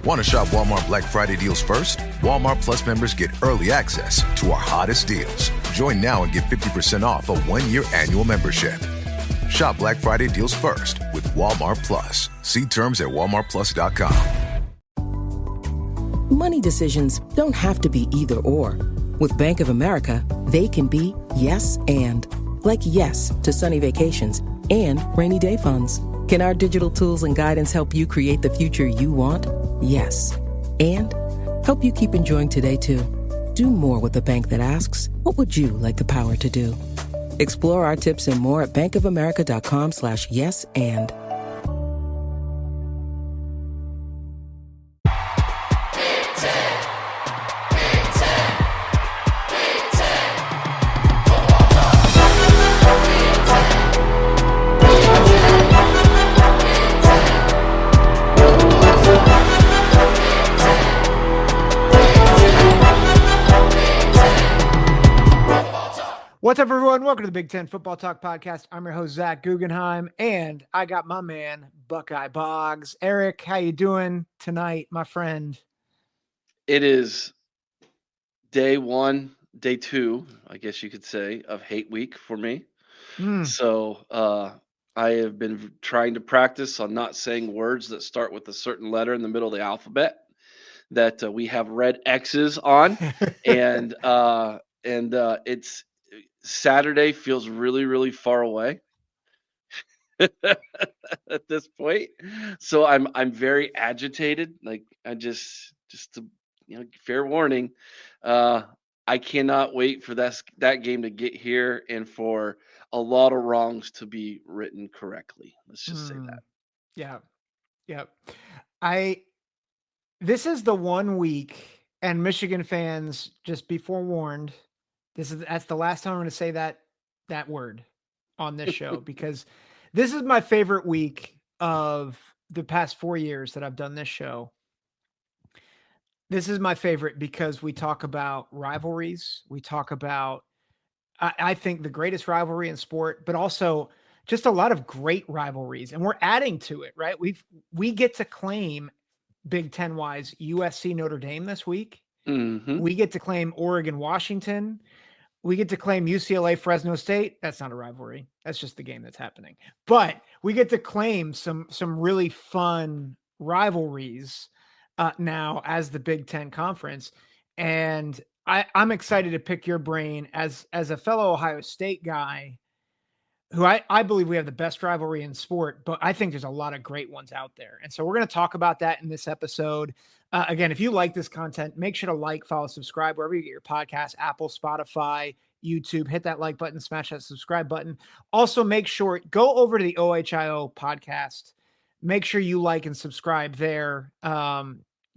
Want to shop Walmart Black Friday deals first? Walmart Plus members get early access to our hottest deals. Join now and get 50% off a 1-year annual membership. Shop Black Friday deals first with Walmart Plus. See terms at walmartplus.com. Money decisions don't have to be either or. With Bank of America, they can be yes and. Like yes to sunny vacations and rainy day funds. Can our digital tools and guidance help you create the future you want? Yes. And help you keep enjoying today, too. Do more with a bank that asks, what would you like the power to do? Explore our tips and more at bankofamerica.com/yes and. What's up, everyone? Welcome to the Big Ten Football Talk Podcast. I'm your host, Zach Guggenheim, and I got my man, Buckeye Boggs. Eric, how you doing tonight, my friend? It is day 2, I guess you could say, of hate week for me. So I have been trying to practice on not saying words that start with a certain letter in the middle of the alphabet that we have red X's on. and it's Saturday feels really, really far away at this point. So I'm very agitated. Like I just to, fair warning, I cannot wait for that game to get here and for a lot of wrongs to be written correctly. Let's just say that. Yeah. Yep. This is the 1 week, and Michigan fans, just be forewarned, that's the last time I'm going to say that word on this show, because this is my favorite week of the past 4 years that I've done this show. This is my favorite because we talk about rivalries. We talk about, I think, the greatest rivalry in sport, but also just a lot of great rivalries. And we're adding to it, right? We get to claim Big Ten wise USC Notre Dame this week. Mm-hmm. We get to claim Oregon Washington. We get to claim UCLA Fresno State. That's not a rivalry. That's just the game that's happening. But we get to claim some really fun rivalries now as the Big Ten Conference. And I'm excited to pick your brain as a fellow Ohio State guy, who I believe we have the best rivalry in sport, but I think there's a lot of great ones out there. And so we're going to talk about that in this episode. Again, if you like this content, make sure to like, follow, subscribe, wherever you get your podcast, Apple, Spotify, YouTube, hit that like button, smash that subscribe button. Also, make sure, go over to the OHIO podcast. Make sure you like and subscribe there.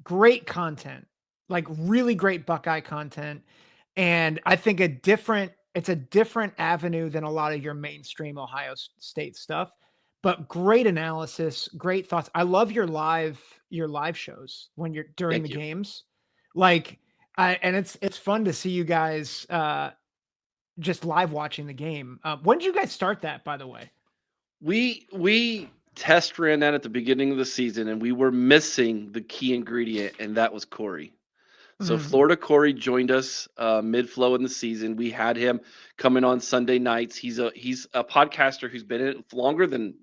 Great content, like really great Buckeye content. And I think it's a different avenue than a lot of your mainstream Ohio State stuff, but great analysis, great thoughts. I love your live shows when you're during the games. And it's fun to see you guys just live watching the game. When did you guys start that, by the way? We test ran that at the beginning of the season, and we were missing the key ingredient, and that was Corey. So Florida Corey joined us mid-flow in the season. We had him coming on Sunday nights. He's a podcaster who's been in it longer than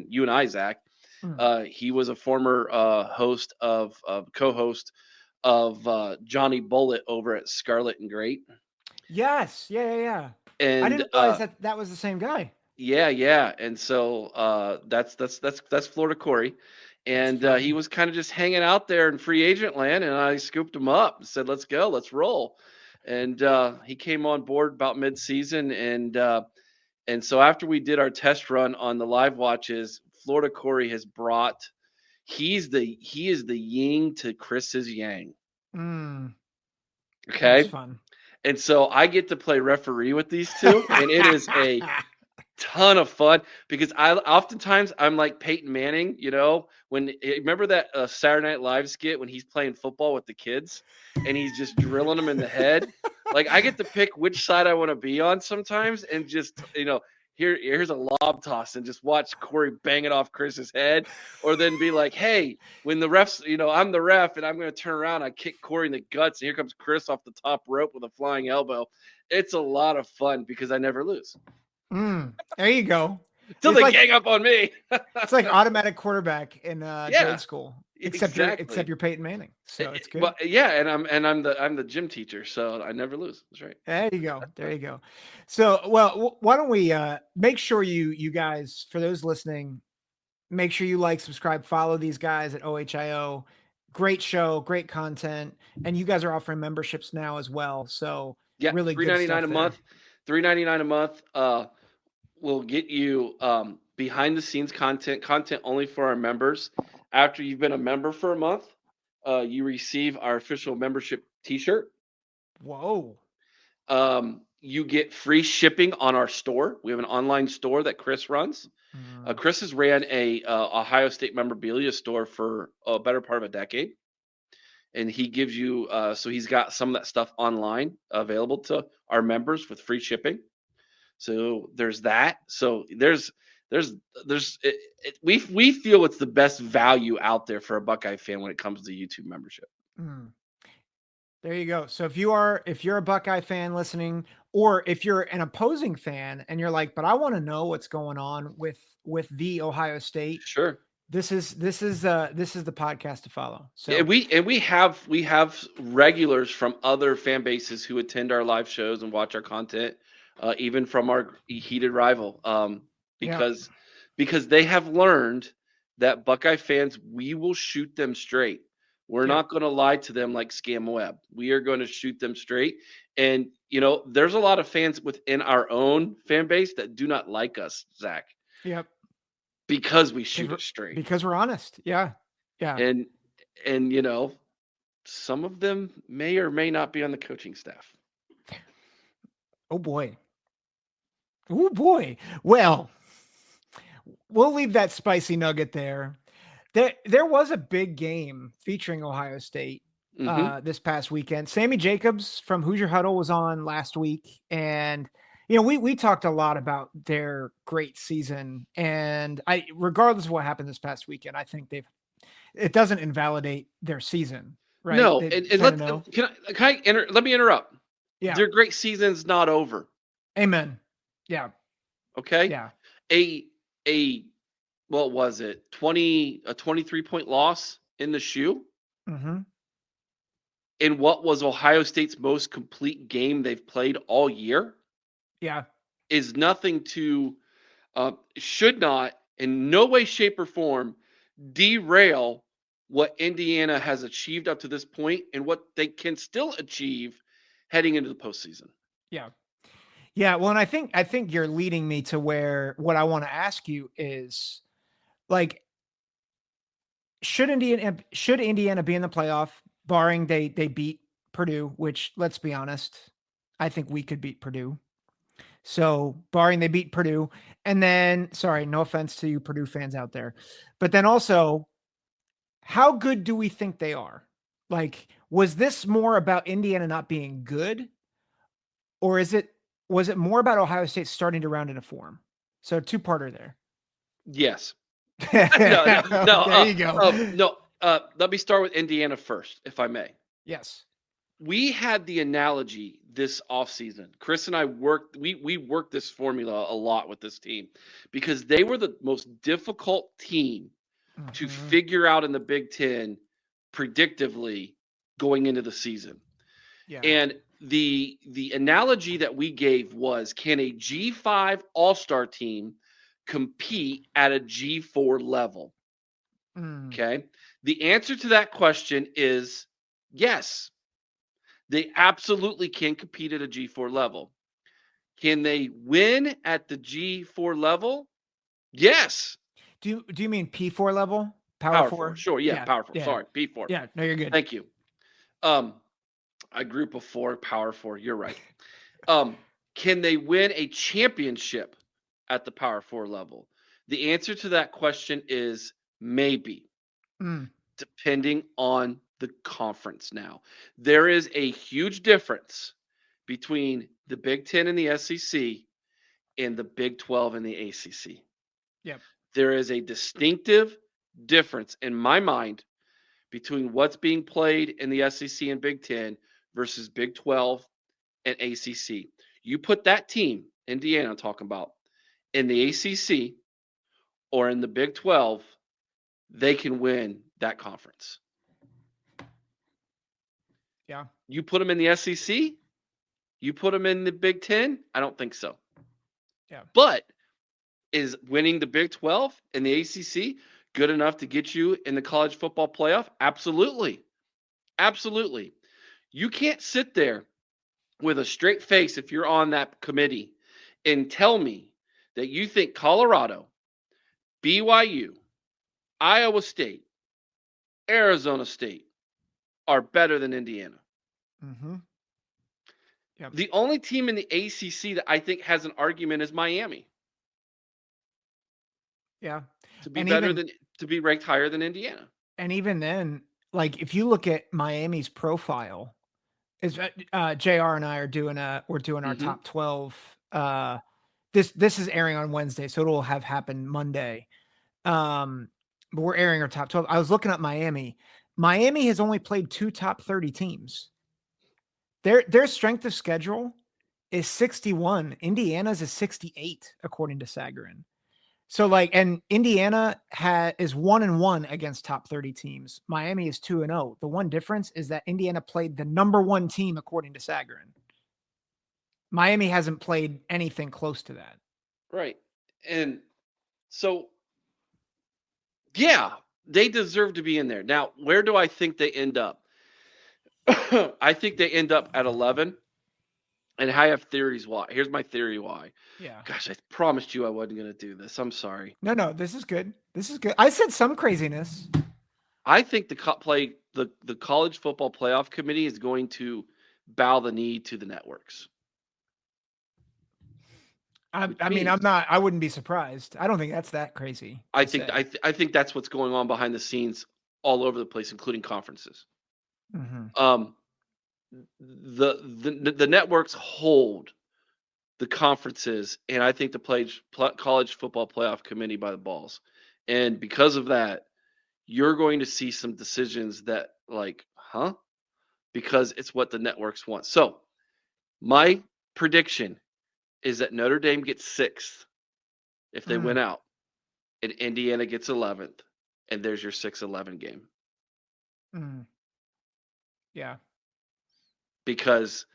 you and I, Zach. He was a former co-host of Johnny Bullitt over at Scarlet and Great. Yes, yeah. And I didn't realize that was the same guy. Yeah. And so that's Florida Corey. And he was kind of just hanging out there in free agent land, and I scooped him up and said, let's go, let's roll. And he came on board about mid-season. And so after we did our test run on the live watches, Florida Corey has brought – he is the yin to Chris's yang. Okay? That's fun. And so I get to play referee with these two, and it is a – ton of fun, because I'm like Peyton Manning, remember that Saturday Night Live skit when he's playing football with the kids and he's just drilling them in the head. Like, I get to pick which side I want to be on sometimes, and just here's a lob toss and just watch Corey bang it off Chris's head, or then be like, hey, when the refs, I'm the ref and I'm going to turn around, I kick Corey in the guts, and here comes Chris off the top rope with a flying elbow. It's a lot of fun because I never lose. There you go. Till they gang up on me. It's like automatic quarterback in grade school, except you're Peyton Manning, so it's good. But yeah, and I'm the gym teacher, so I never lose. That's right. There you go. So, well, why don't we make sure you guys, for those listening, make sure you like, subscribe, follow these guys at OHIO. Great show, great content, and you guys are offering memberships now as well. So yeah, really $3.99 a month. $3.99 a month. We'll get you behind the scenes content only for our members. After you've been a member for a month, you receive our official membership t-shirt. Whoa. You get free shipping on our store. We have an online store that Chris runs. Chris has ran a Ohio State memorabilia store for a better part of a decade. And he gives you, so he's got some of that stuff online available to our members with free shipping. So there's that. So we feel it's the best value out there for a Buckeye fan when it comes to YouTube membership. There you go. So if you're a Buckeye fan listening, or if you're an opposing fan and you're like, but I want to know what's going on with the Ohio State. Sure. This is the podcast to follow. So and we have regulars from other fan bases who attend our live shows and watch our content. Even from our heated rival, because they have learned that Buckeye fans, we will shoot them straight. We're not going to lie to them like Scam Web. We are going to shoot them straight. And, there's a lot of fans within our own fan base that do not like us, Zach. Yep. Because we shoot it straight. Because we're honest. Yeah. Yeah. And some of them may or may not be on the coaching staff. Oh boy. Well, we'll leave that spicy nugget there. There was a big game featuring Ohio State this past weekend. Sammy Jacobs from Hoosier Huddle was on last week, and we talked a lot about their great season. And regardless of what happened this past weekend, I think it doesn't invalidate their season, right? No, let me interrupt. Yeah, their great season's not over. Amen. Yeah. Okay. Yeah. What was it? A 23-point loss in the shoe. Mm-hmm. In what was Ohio State's most complete game they've played all year. Yeah. Is nothing to, should not in no way, shape, or form derail what Indiana has achieved up to this point and what they can still achieve heading into the postseason. Yeah. Yeah, well, and I think you're leading me to where what I want to ask you is, like, should Indiana be in the playoff, barring they beat Purdue, which, let's be honest, I think we could beat Purdue. So barring they beat Purdue, and then, sorry, no offense to you Purdue fans out there, but then also, how good do we think they are? Like, was this more about Indiana not being good, or was it more about Ohio State starting to round into form? So two-parter there. Yes. No. There you go. Let me start with Indiana first, if I may. Yes. We had the analogy this offseason. Chris and I worked this formula a lot with this team because they were the most difficult team to figure out in the Big Ten predictively going into the season. Yeah. And the analogy that we gave was, can a G5 All-Star team compete at a G4 level? Okay. The answer to that question is yes. They absolutely can compete at a G4 level. Can they win at the G4 level? Yes. Do you mean P4 level? Power 4? Sure. Yeah. Power 4. Yeah. Sorry. P4. Yeah. No, you're good. Thank you. A group of 4, Power 4. You're right. Can they win a championship at the Power 4 level? The answer to that question is maybe, depending on the conference now. There is a huge difference between the Big Ten and the SEC in the Big 12 and the ACC. Yep. There is a distinctive difference in my mind between what's being played in the SEC and Big 10 versus Big 12 and ACC. You put that team, Indiana, I'm talking about, in the ACC or in the Big 12, they can win that conference. Yeah. You put them in the SEC, you put them in the Big 10, I don't think so. Yeah. But is winning the Big 12 and the ACC good enough to get you in the college football playoff? Absolutely. Absolutely. You can't sit there with a straight face if you're on that committee and tell me that you think Colorado, BYU, Iowa State, Arizona State are better than Indiana. Mm-hmm. Yep. The only team in the ACC that I think has an argument is Miami. Yeah. To be ranked higher than Indiana. And even then, like if you look at Miami's profile, is JR and I are doing we're doing our top 12. This is airing on Wednesday, so it'll have happened Monday. But we're airing our top 12. I was looking at Miami. Miami has only played 2 top 30 teams. Their strength of schedule is 61. Indiana's is 68, according to Sagarin. So and Indiana is 1-1 against top 30 teams. Miami is 2-0. The one difference is that Indiana played the number 1 team, according to Sagarin. Miami hasn't played anything close to that. Right. And so, yeah, they deserve to be in there. Now, where do I think they end up? I think they end up at 11. And I have theories why. Here's my theory why. Yeah. Gosh, I promised you I wasn't going to do this. I'm sorry. No, this is good. This is good. I said some craziness. I think the college football playoff committee is going to bow the knee to the networks. I wouldn't be surprised. I don't think that's that crazy. I think that's what's going on behind the scenes all over the place, including conferences. Mm-hmm. The networks hold the conferences, and I think the college football playoff committee by the balls. And because of that, you're going to see some decisions that because it's what the networks want. So my prediction is that Notre Dame gets 6th if they win out, and Indiana gets 11th, and there's your 6-11 game. Yeah. Because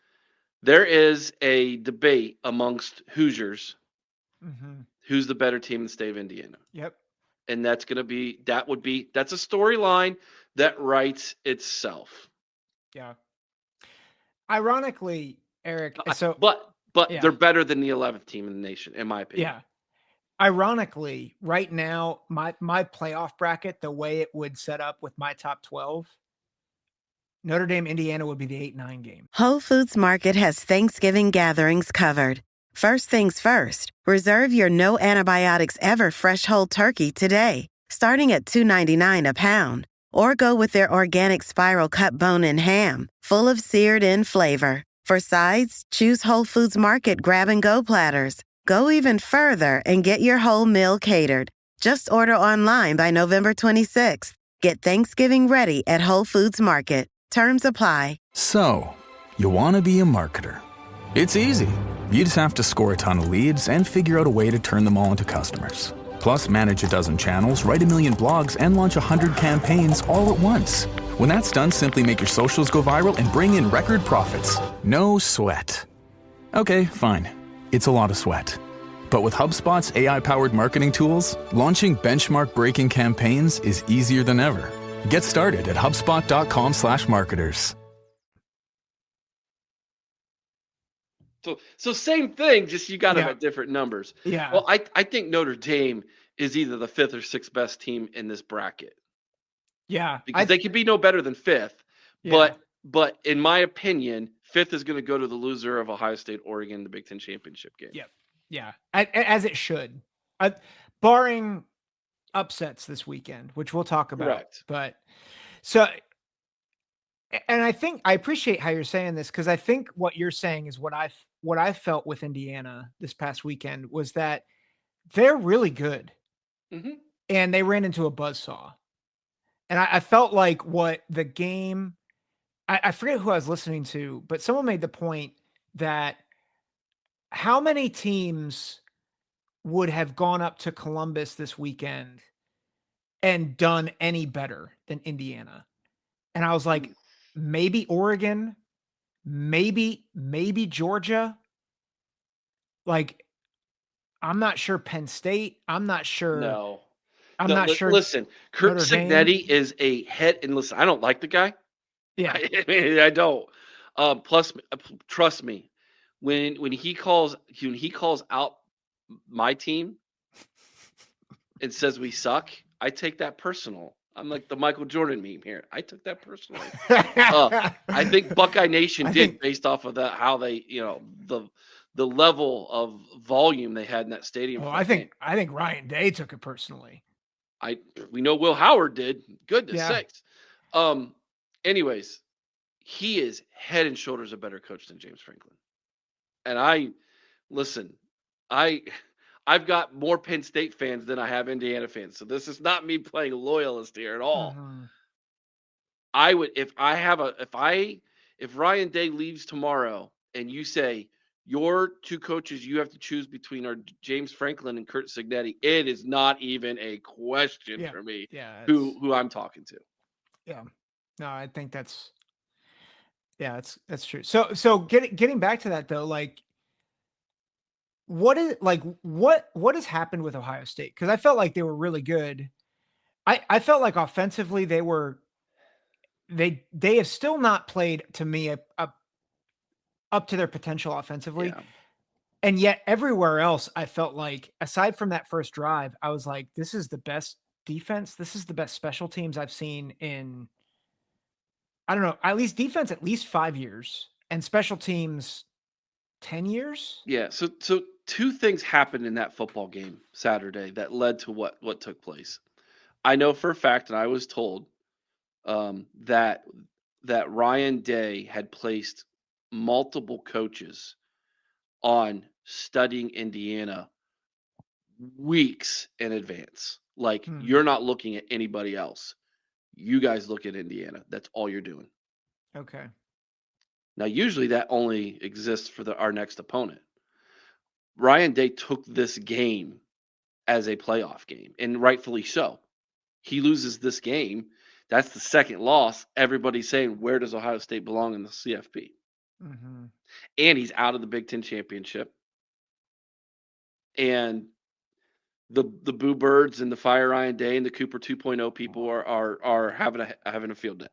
there is a debate amongst Hoosiers who's the better team in the state of Indiana. Yep. And that's a storyline that writes itself. Yeah. Ironically, Eric, but they're better than the 11th team in the nation, in my opinion. Yeah. Ironically, right now, my playoff bracket, the way it would set up with my top 12, Notre Dame, Indiana would be the 8-9 game. Whole Foods Market has Thanksgiving gatherings covered. First things first, reserve your no antibiotics ever fresh whole turkey today, starting at $2.99 a pound. Or go with their organic spiral cut bone-in ham, full of seared-in flavor. For sides, choose Whole Foods Market grab-and-go platters. Go even further and get your whole meal catered. Just order online by November 26th. Get Thanksgiving ready at Whole Foods Market. Terms apply. So, you want to be a marketer. It's easy. You just have to score a ton of leads and figure out a way to turn them all into customers. Plus, manage a dozen channels, write a million blogs, and launch 100 campaigns all at once. When that's done, simply make your socials go viral and bring in record profits. No sweat. Okay, fine. It's a lot of sweat. But with HubSpot's AI-powered marketing tools, launching benchmark-breaking campaigns is easier than ever. Get started at HubSpot.com/marketers. So same thing, just you got them at different numbers. Yeah. Well, I think Notre Dame is either the 5th or 6th best team in this bracket. Yeah. Because they could be no better than 5th. Yeah. But in my opinion, 5th is going to go to the loser of Ohio State, Oregon, the Big Ten championship game. Yep. Yeah. As it should. Barring upsets this weekend, which we'll talk about. Correct. But so, and I think I appreciate how you're saying this, because I think what you're saying is what what I felt with Indiana this past weekend was that they're really good, and they ran into a buzzsaw. And I felt like what the game, I forget who I was listening to, but someone made the point that how many teams would have gone up to Columbus this weekend and done any better than Indiana? And I was like, maybe Oregon, maybe Georgia. Like, I'm not sure Penn State. I'm not sure. No. I'm No, not sure. Listen, Kurt Notre Dame. Cignetti is a head, and listen, I don't like the guy. Yeah. I don't. Plus, trust me, when he calls out my team and says we suck, I take that personal. I'm like the Michael Jordan meme here. I took that personally. I think Buckeye Nation based off of that, how they, the level of volume they had in that stadium. Well, I think Ryan Day took it personally. We know Will Howard did. Goodness sakes. Anyways, he is head and shoulders a better coach than James Franklin. And I've got more Penn State fans than I have Indiana fans. So this is not me playing loyalist here at all. I would, if Ryan Day leaves tomorrow and you say your two coaches you have to choose between are James Franklin and Kurt Cignetti, it is not even a question for me who I'm talking to. Yeah. No, I think that's true. So getting back to that though, like what has happened with Ohio State? Because I felt like they were really good. I felt like offensively they have still not played to me up to their potential offensively. Yeah. And yet everywhere else, I felt like aside from that first drive, I was like, this is the best defense. This is the best special teams I've seen in, I don't know, at least defense, at least 5 years, and special teams 10 years. Yeah. So two things happened in that football game Saturday that led to what took place. I know for a fact, and I was told that Ryan Day had placed multiple coaches on studying Indiana weeks in advance. Like, you're not looking at anybody else. You guys look at Indiana. That's all you're doing. Okay. Now, usually that only exists for our next opponent. Ryan Day took this game as a playoff game, and rightfully so. He loses this game. That's the second loss. Everybody's saying, where does Ohio State belong in the CFP? And he's out of the Big Ten championship. And the Boo Birds and the Fire Ryan Day and the Cooper 2.0 people are having a field day.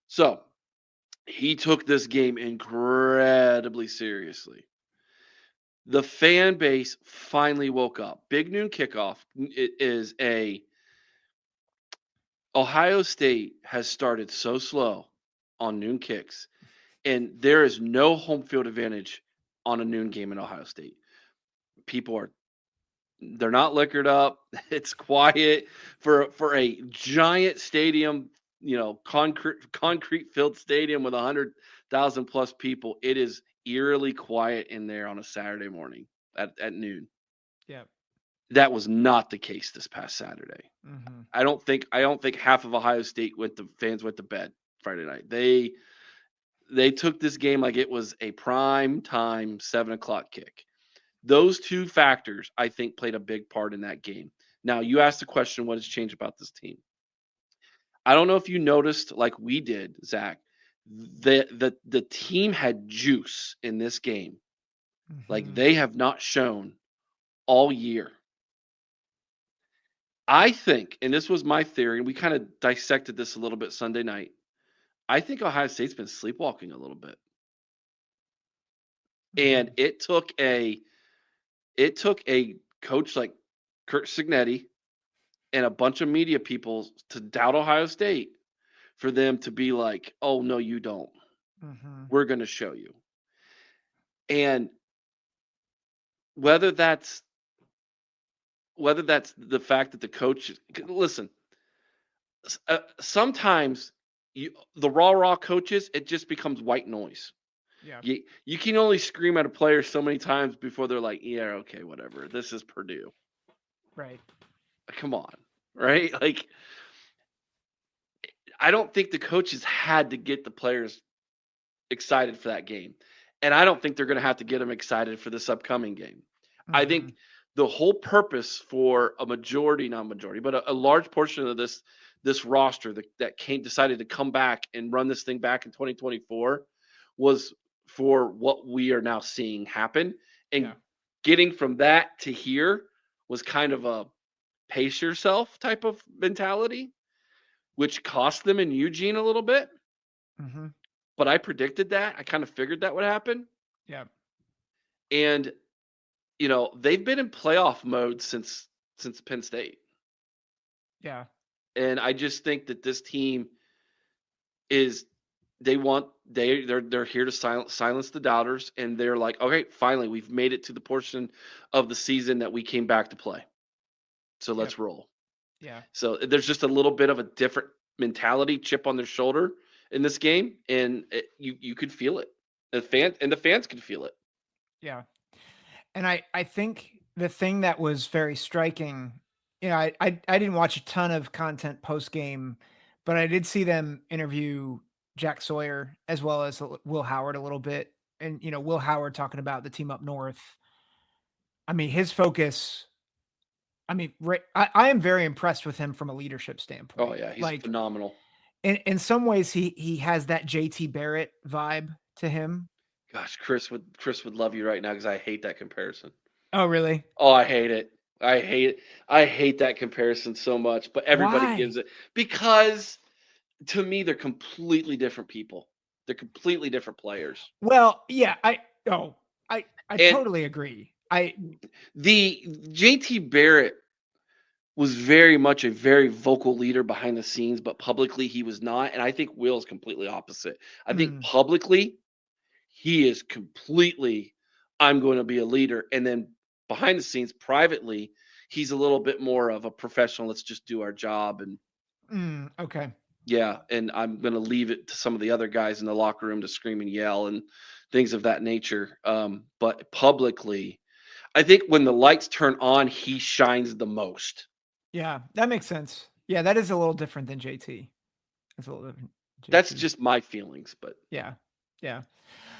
So he took this game incredibly seriously. The fan base finally woke up. Big Noon Kickoff is Ohio State has started so slow on noon kicks, and there is no home field advantage on a noon game in Ohio State. They're not liquored up. It's quiet for a giant stadium, concrete filled stadium with 100,000 plus people. It is eerily quiet in there on a Saturday morning at noon. Yeah. That was not the case this past Saturday. I don't think half of Ohio State fans went to bed Friday night. They took this game like it was a prime time 7:00 kick. Those two factors, I think, played a big part in that game. Now, you asked the question, what has changed about this team? I don't know if you noticed, like we did, Zach, the team had juice in this game. Like they have not shown all year. I think, and this was my theory, and we kind of dissected this a little bit Sunday night. I think Ohio State's been sleepwalking a little bit. And it took a coach like Kurt Cignetti and a bunch of media people to doubt Ohio State for them to be like, oh, no, you don't. We're going to show you. And whether that's the fact that the coach – listen, sometimes the raw coaches, it just becomes white noise. Yeah. You can only scream at a player so many times before they're like, yeah, okay, whatever. This is Purdue. Right. Come on, right? Like, I don't think the coaches had to get the players excited for that game. And I don't think they're going to have to get them excited for this upcoming game. I Mm-hmm. think the whole purpose for a majority, not majority, but a large portion of this roster that decided to come back and run this thing back in 2024 was for what we are now seeing happen. And getting from that to here was kind of a pace yourself type of mentality, which cost them in Eugene a little bit. Mm-hmm. But I predicted that. I kind of figured that would happen. Yeah. And they've been in playoff mode since Penn State. Yeah. And I just think that this team is they're here to silence the doubters, and they're like, okay, finally we've made it to the portion of the season that we came back to play. So let's roll. Yeah. So there's just a little bit of a different mentality, chip on their shoulder in this game, and you could feel it. The fans could feel it. Yeah. And I think the thing that was very striking, I didn't watch a ton of content post game, but I did see them interview Jack Sawyer as well as Will Howard a little bit. And, Will Howard talking about the team up north. I mean, his focus, I am very impressed with him from a leadership standpoint. Oh yeah, he's phenomenal. In some ways, he has that JT Barrett vibe to him. Gosh, Chris would love you right now because I hate that comparison. Oh, really? Oh, I hate it. I hate that comparison so much. But everybody gives it because to me they're completely different people. They're completely different players. Well, yeah, I totally agree. The JT Barrett was very much a very vocal leader behind the scenes, but publicly he was not. And I think Will's completely opposite. I think publicly he is completely, I'm going to be a leader. And then behind the scenes, privately, he's a little bit more of a professional. Let's just do our job. And okay. Yeah. And I'm going to leave it to some of the other guys in the locker room to scream and yell and things of that nature. But publicly, I think when the lights turn on, he shines the most. Yeah, that makes sense. Yeah, that is a little different than JT. That's a little different. That's just my feelings, but yeah.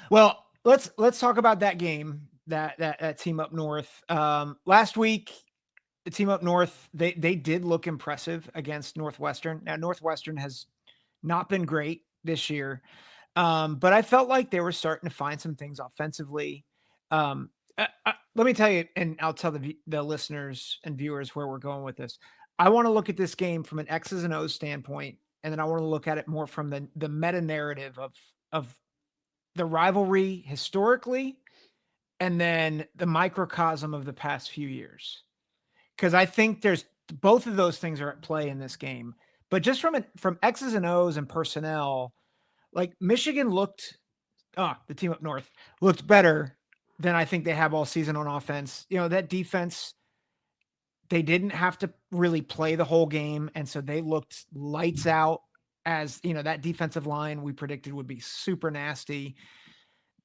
Well, let's talk about that game, that team up north. Last week, the team up north, they did look impressive against Northwestern. Now, Northwestern has not been great this year, but I felt like they were starting to find some things offensively. Let me tell you, and I'll tell the listeners and viewers where we're going with this. I want to look at this game from an X's and O's standpoint, and then I want to look at it more from the meta narrative of the rivalry historically, and then the microcosm of the past few years. Because I think there's both of those things are at play in this game. But just from X's and O's and personnel, like Michigan the team up north looked better than I think they have all season on offense. That defense, they didn't have to really play the whole game. And so they looked lights out as, that defensive line we predicted would be super nasty.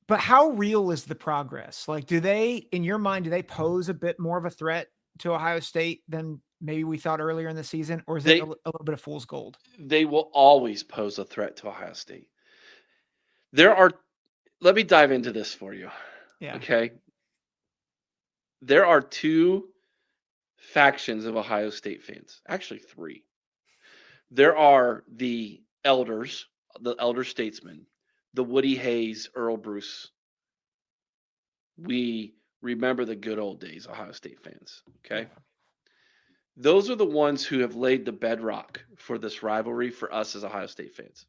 But how real is the progress? Like, in your mind, do they pose a bit more of a threat to Ohio State than maybe we thought earlier in the season? Or is it a little bit of fool's gold? They will always pose a threat to Ohio State. Let me dive into this for you. Yeah. Okay. There are two factions of Ohio State fans. Actually, three. There are the elders, the elder statesmen, the Woody Hayes, Earl Bruce. We remember the good old days, Ohio State fans. Okay. Yeah. Those are the ones who have laid the bedrock for this rivalry for us as Ohio State fans.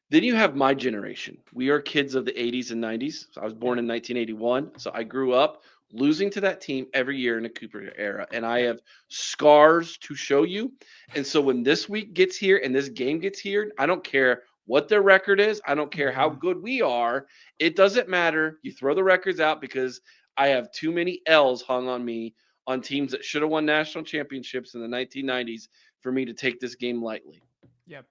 Then you have my generation. We are kids of the 80s and 90s. So I was born in 1981. So I grew up losing to that team every year in the Cooper era. And I have scars to show you. And so when this week gets here and this game gets here, I don't care what their record is. I don't care how good we are. It doesn't matter. You throw the records out because I have too many L's hung on me on teams that should have won national championships in the 1990s for me to take this game lightly. Yep.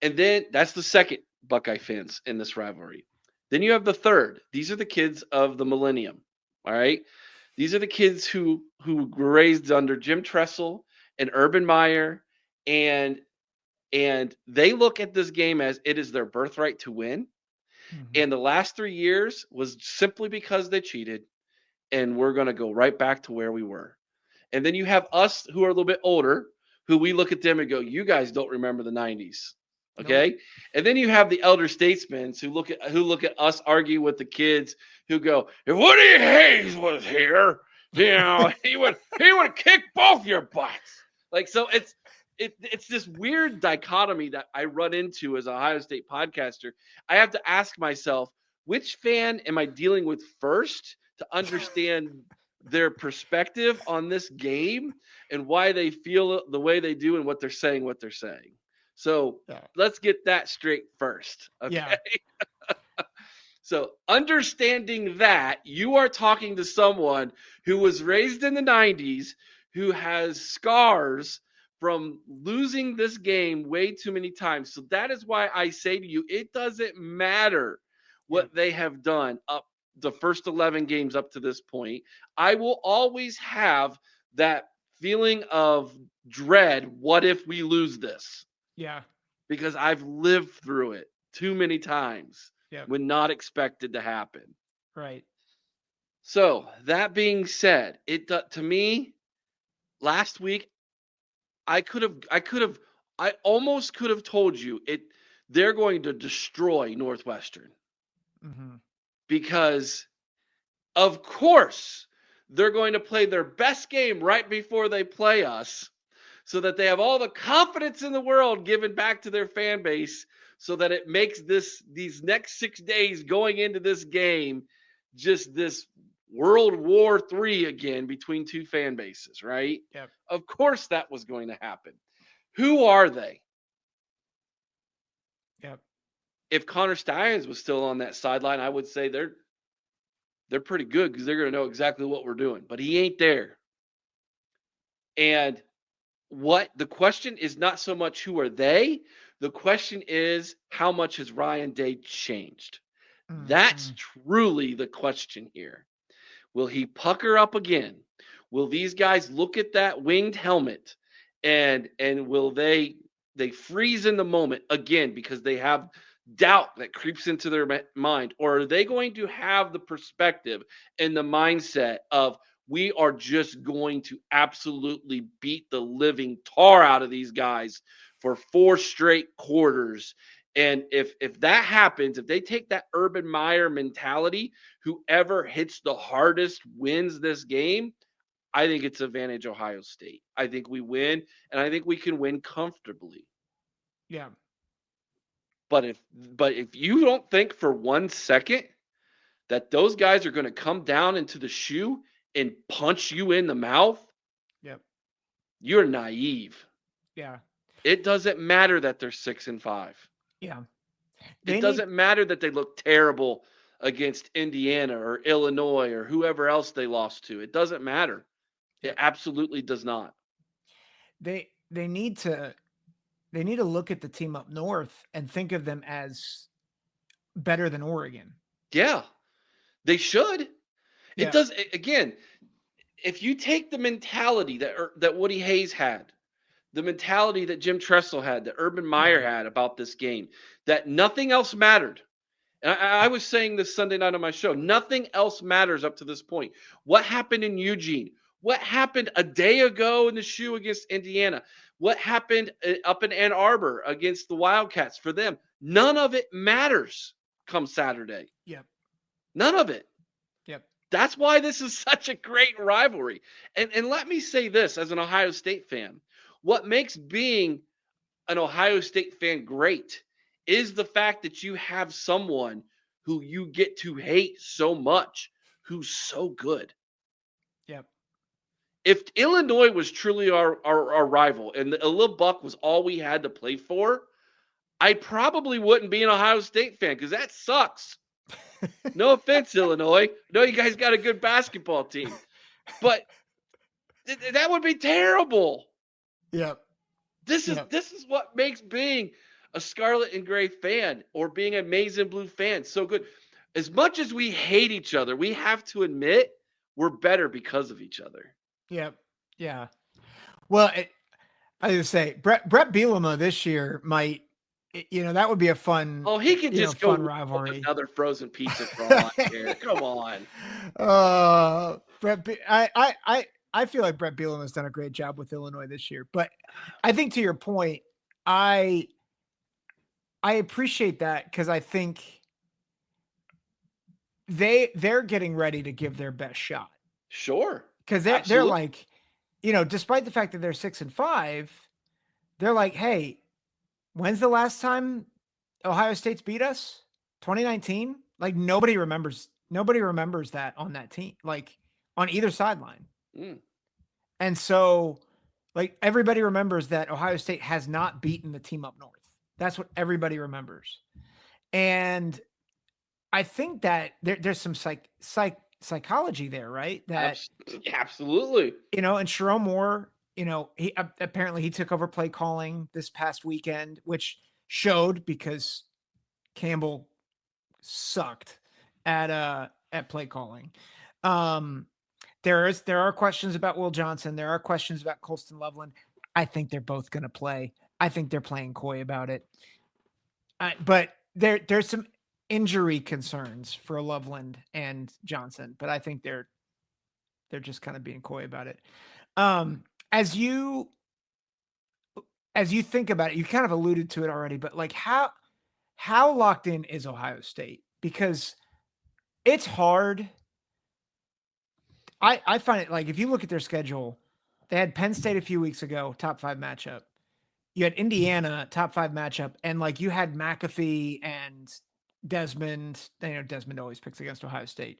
And then that's the second Buckeye fans in this rivalry. Then you have the third. These are the kids of the millennium. All right. These are the kids who were raised under Jim Tressel and Urban Meyer, and they look at this game as it is their birthright to win. Mhm. And the last 3 years was simply because they cheated, and we're going to go right back to where we were. And then you have us who are a little bit older, who we look at them and go, "You guys don't remember the '90s." Okay? Nope. And then you have the elder statesmen who look at us argue with the kids who go, "If Woody Hayes was here, he would kick both your butts." Like, so it's this weird dichotomy that I run into as an Ohio State podcaster. I have to ask myself, which fan am I dealing with first to understand their perspective on this game and why they feel the way they do and what they're saying. So Yeah. let's get that straight first. Okay. Yeah. So understanding that you are talking to someone who was raised in the 90s, who has scars from losing this game way too many times. So that is why I say to you, it doesn't matter what they have done up the first 11 games up to this point. I will always have that feeling of dread. What if we lose this? Yeah. Because I've lived through it too many times when not expected to happen. Right. So that being said, to me, last week, I almost could have told you they're going to destroy Northwestern. Mm-hmm. Because of course they're going to play their best game right before they play us, so that they have all the confidence in the world given back to their fan base, so that it makes these next 6 days going into this game just this World War III again between two fan bases, right? Yep. Of course that was going to happen. Who are they? Yep. If Connor Stallions was still on that sideline, I would say they're pretty good because they're going to know exactly what we're doing. But he ain't there. And what the question is not so much who are they, the question is how much has Ryan Day changed? Mm-hmm. That's truly the question here. Will he pucker up again? Will these guys look at that winged helmet and will they freeze in the moment again because they have doubt that creeps into their mind? Or are they going to have the perspective and the mindset of, we are just going to absolutely beat the living tar out of these guys for 4 straight quarters? And if that happens, if they take that Urban Meyer mentality, whoever hits the hardest wins this game, I think it's advantage Ohio State. I think we win, and I think we can win comfortably. Yeah. But if you don't think for 1 second that those guys are going to come down into the shoe and punch you in the mouth, Yep. you're naive. Yeah. It doesn't matter that they're 6-5. Yeah. It doesn't matter that they look terrible against Indiana or Illinois or whoever else they lost to. It doesn't matter. It absolutely does not. They need to look at the team up north and think of them as better than Oregon. Yeah. They should. Yeah. It does, again, if you take the mentality that Woody Hayes had, the mentality that Jim Tressel had, that Urban Meyer had about this game, that nothing else mattered. And I was saying this Sunday night on my show, nothing else matters up to this point. What happened in Eugene? What happened a day ago in the shoe against Indiana? What happened up in Ann Arbor against the Wildcats for them? None of it matters come Saturday. Yep. None of it. Yep. That's why this is such a great rivalry. And let me say this as an Ohio State fan. What makes being an Ohio State fan great is the fact that you have someone who you get to hate so much, who's so good. Yep. If Illinois was truly our rival and a little buck was all we had to play for, I probably wouldn't be an Ohio State fan because that sucks. No offense, Illinois. No, you guys got a good basketball team, but that would be terrible. Yep. This is what makes being a Scarlet and Gray fan or being a Maize and Blue fan so good. as much as we hate each other, we have to admit we're better because of each other. Yep. Yeah. Well, I was gonna say Brett Bielema this year might, that would be a fun. Oh, he could just go fun rivalry. another frozen pizza for all I care. Come on. I feel like Brett Bielema has done a great job with Illinois this year, but I think to your point, I appreciate that because I think they're getting ready to give their best shot. Sure. Because they're like, despite the fact that they're 6-5, they're like, hey, when's the last time Ohio State's beat us? 2019? Like nobody remembers that on that team, like on either sideline. And so like everybody remembers that Ohio State has not beaten the team up north. That's what everybody remembers. And I think that there's some psychology there, right? That absolutely. And Sherrone Moore, he apparently he took over play calling this past weekend, which showed because Campbell sucked at play calling. There are questions about Will Johnson. There are questions about Colston Loveland. I think they're both going to play. I think they're playing coy about it. But there's some injury concerns for Loveland and Johnson, but I think they're just kind of being coy about it. As you think about it, you kind of alluded to it already, but like how locked in is Ohio State? Because it's hard. I find it like if you look at their schedule, they had Penn State a few weeks ago, top 5 matchup. You had Indiana, top 5 matchup, and like you had McAfee and Desmond. Desmond always picks against Ohio State.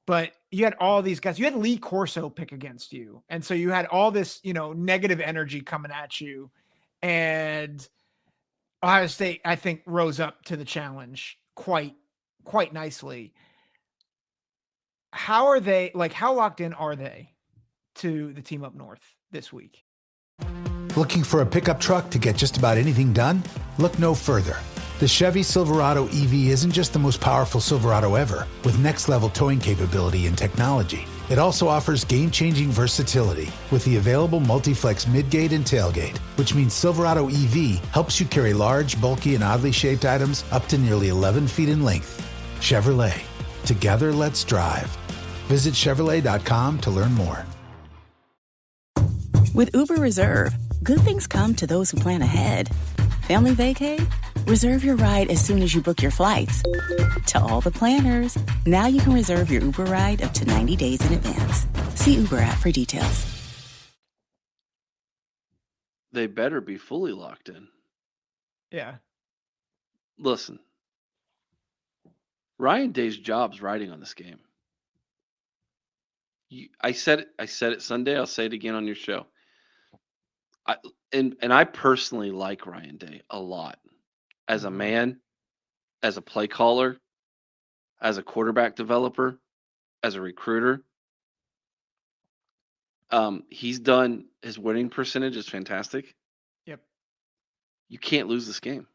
But you had all these guys. You had Lee Corso pick against you. And so you had all this, negative energy coming at you. And Ohio State, I think, rose up to the challenge quite nicely. How locked in are they to the team up north this week? Looking for a pickup truck to get just about anything done? Look no further. The Chevy Silverado EV isn't just the most powerful Silverado ever, with next-level towing capability and technology. It also offers game-changing versatility with the available multi-flex midgate and tailgate, which means Silverado EV helps you carry large, bulky, and oddly shaped items up to nearly 11 feet in length. Chevrolet. Together, let's drive. Visit Chevrolet.com to learn more. With Uber Reserve, good things come to those who plan ahead. Family vacay? Reserve your ride as soon as you book your flights. To all the planners, now you can reserve your Uber ride up to 90 days in advance. See Uber app for details. They better be fully locked in. Yeah. Listen, Ryan Day's job's riding on this game. I said it Sunday. I'll say it again on your show. I personally like Ryan Day a lot. As a man, as a play caller, as a quarterback developer, as a recruiter. He's done, his winning percentage is fantastic. Yep. You can't lose this game.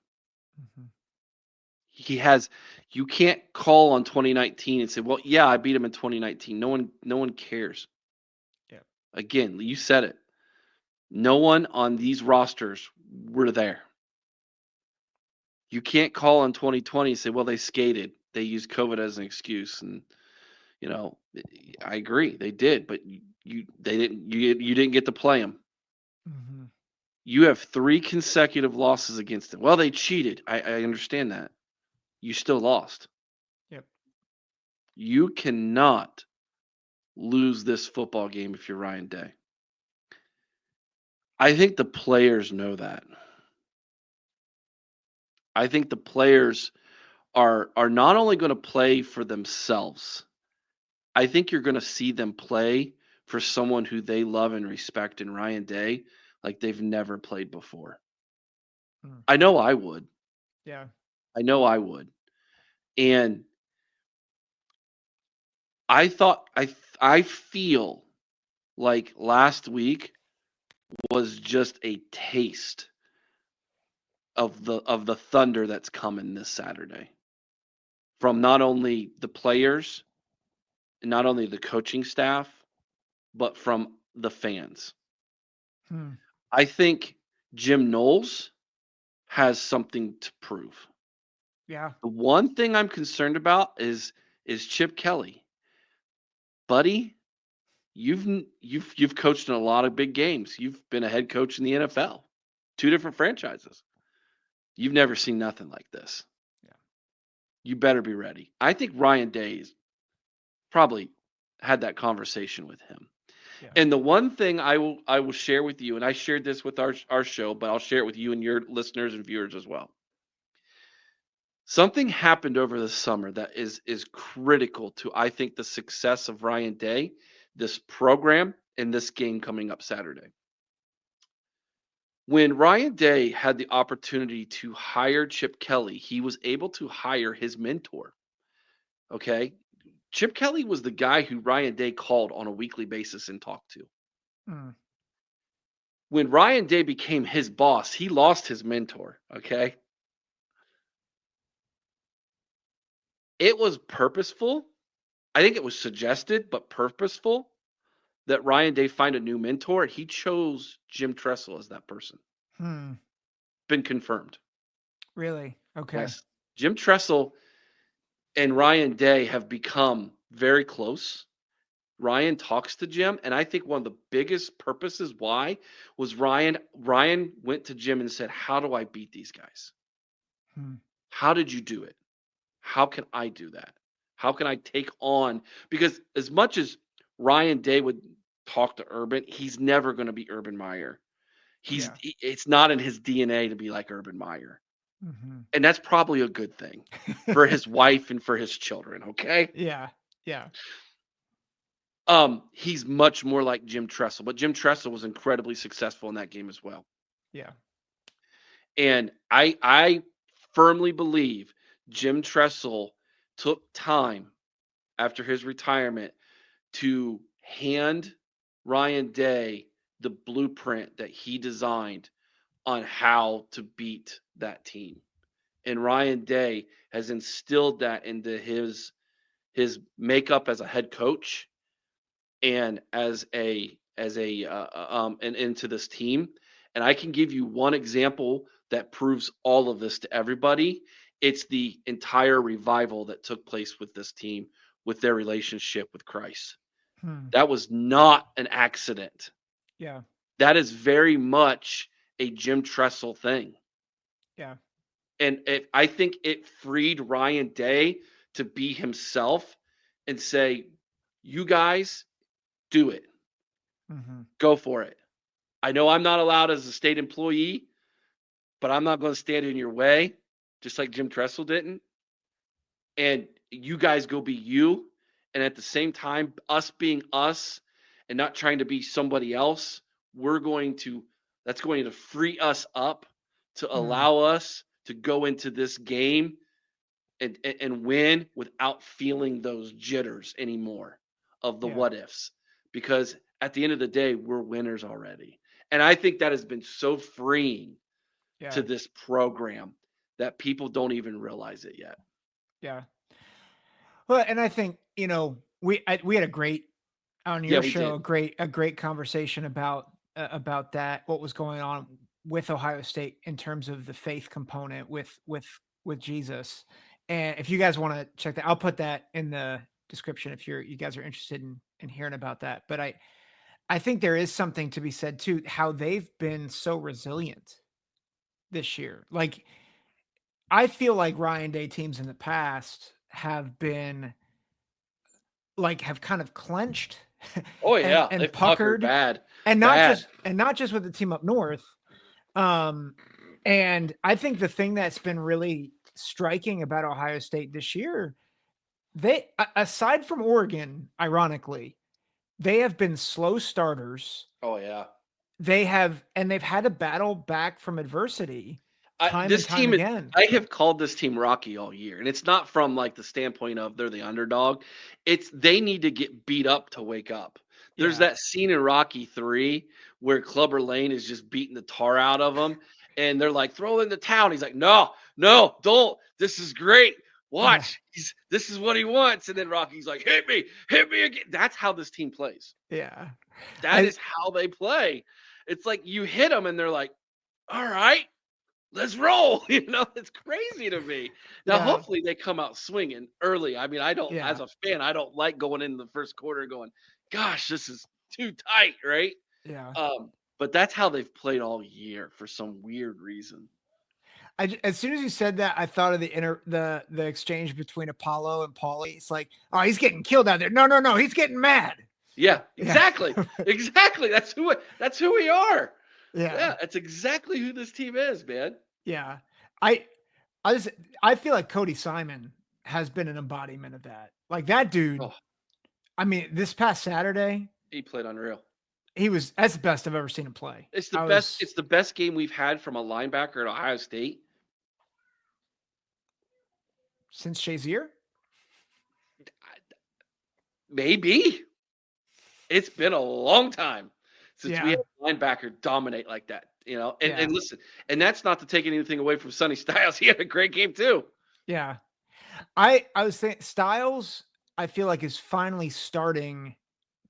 You can't call on 2019 and say, well, yeah, I beat him in 2019. No one cares. Yeah. Again, you said it. No one on these rosters were there. You can't call on 2020 and say, well, they skated. They used COVID as an excuse. And, I agree. They did, but you didn't get to play them. You have 3 consecutive losses against them. Well, they cheated. I understand that. You still lost. Yep. You cannot lose this football game if you're Ryan Day. I think the players know that. I think the players are not only going to play for themselves. I think you're going to see them play for someone who they love and respect in Ryan Day like they've never played before. I know I would. Yeah. I know I would. And I feel like last week was just a taste of the thunder that's coming this Saturday. from not only the players, and not only the coaching staff, but from the fans. I think Jim Knowles has something to prove. Yeah. The one thing I'm concerned about is Chip Kelly. Buddy, you've coached in a lot of big games. You've been a head coach in the NFL, 2 different franchises. You've never seen nothing like this. Yeah. You better be ready. I think Ryan Day's probably had that conversation with him. Yeah. And the one thing I will share with you, and I shared this with our show, but I'll share it with you and your listeners and viewers as well. Something happened over the summer that is critical to, I think, the success of Ryan Day, this program, and this game coming up Saturday. When Ryan Day had the opportunity to hire Chip Kelly, he was able to hire his mentor. Okay? Chip Kelly was the guy who Ryan Day called on a weekly basis and talked to. When Ryan Day became his boss, he lost his mentor. Okay? It was purposeful. I think it was suggested, but purposeful, that Ryan Day find a new mentor. He chose Jim Tressel as that person. Been confirmed. Really? Okay. Yes. Jim Tressel and Ryan Day have become very close. Ryan talks to Jim, and I think one of the biggest purposes why was Ryan went to Jim and said, "How do I beat these guys? How did you do it? How can I do that? How can I take on?" Because as much as Ryan Day would talk to Urban, he's never going to be Urban Meyer. It's not in his DNA to be like Urban Meyer. And that's probably a good thing for his wife and for his children, okay? Yeah. Yeah. He's much more like Jim Tressel, but Jim Tressel was incredibly successful in that game as well. Yeah. And I firmly believe Jim Tressel took time after his retirement to hand Ryan Day the blueprint that he designed on how to beat that team. And Ryan Day has instilled that into his makeup as a head coach and and into this team. And I can give you one example that proves all of this to everybody. It's the entire revival that took place with this team, with their relationship with Christ. That was not an accident. Yeah. That is very much a Jim Tressel thing. Yeah. And I think it freed Ryan Day to be himself and say, "You guys do it. Go for it. I know I'm not allowed as a state employee, but I'm not going to stand in your way," just like Jim Tressel didn't. "And you guys go be you. And at the same time, us being us and not trying to be somebody else, that's going to free us up to allow us to go into this game and win without feeling those jitters anymore of the what ifs. Because at the end of the day, we're winners already." And I think that has been so freeing to this program that people don't even realize it yet. Yeah. Well, and I think, we had a great on your show, a great conversation about that, what was going on with Ohio State in terms of the faith component with Jesus. And if you guys want to check that, I'll put that in the description if you guys are interested in hearing about that. But I think there is something to be said too, how they've been so resilient this year. Like, I feel like Ryan Day teams in the past have been have kind of clenched. Oh yeah, and they've puckered bad, and not just with the team up north. And I think the thing that's been really striking about Ohio State this year, they, aside from Oregon, ironically, they have been slow starters. Oh yeah. They've had to battle back from adversity time and time again. I have called this team Rocky all year, and it's not from like the standpoint of they're the underdog. It's they need to get beat up to wake up. There's that scene in Rocky 3 where Clubber Lang is just beating the tar out of him, and they're like, "Throw in the towel." And he's like, "No, don't. This is great. Watch, this is what he wants. And then Rocky's like, hit me again. That's how this team plays. Yeah. That is how they play. It's like you hit them and they're like, all right, let's roll. It's crazy to me. Now, hopefully they come out swinging early. I mean, as a fan, I don't like going into the first quarter going, gosh, this is too tight, right? Yeah. But that's how they've played all year for some weird reason. As soon as you said that, I thought of the exchange between Apollo and Paulie. It's like, oh, he's getting killed out there. No, he's getting mad. Yeah, exactly. Exactly. That's who we are. Yeah, that's exactly who this team is, man. Yeah. I feel like Cody Simon has been an embodiment of that. Like that dude. Oh. I mean, this past Saturday, he played unreal. That's the best I've ever seen him play. It's the best game we've had from a linebacker at Ohio State. Since Shazier? Maybe. It's been a long time since we had a linebacker dominate like that, And listen, and that's not to take anything away from Sonny Styles. He had a great game too. Yeah. I was saying Styles, I feel like, is finally starting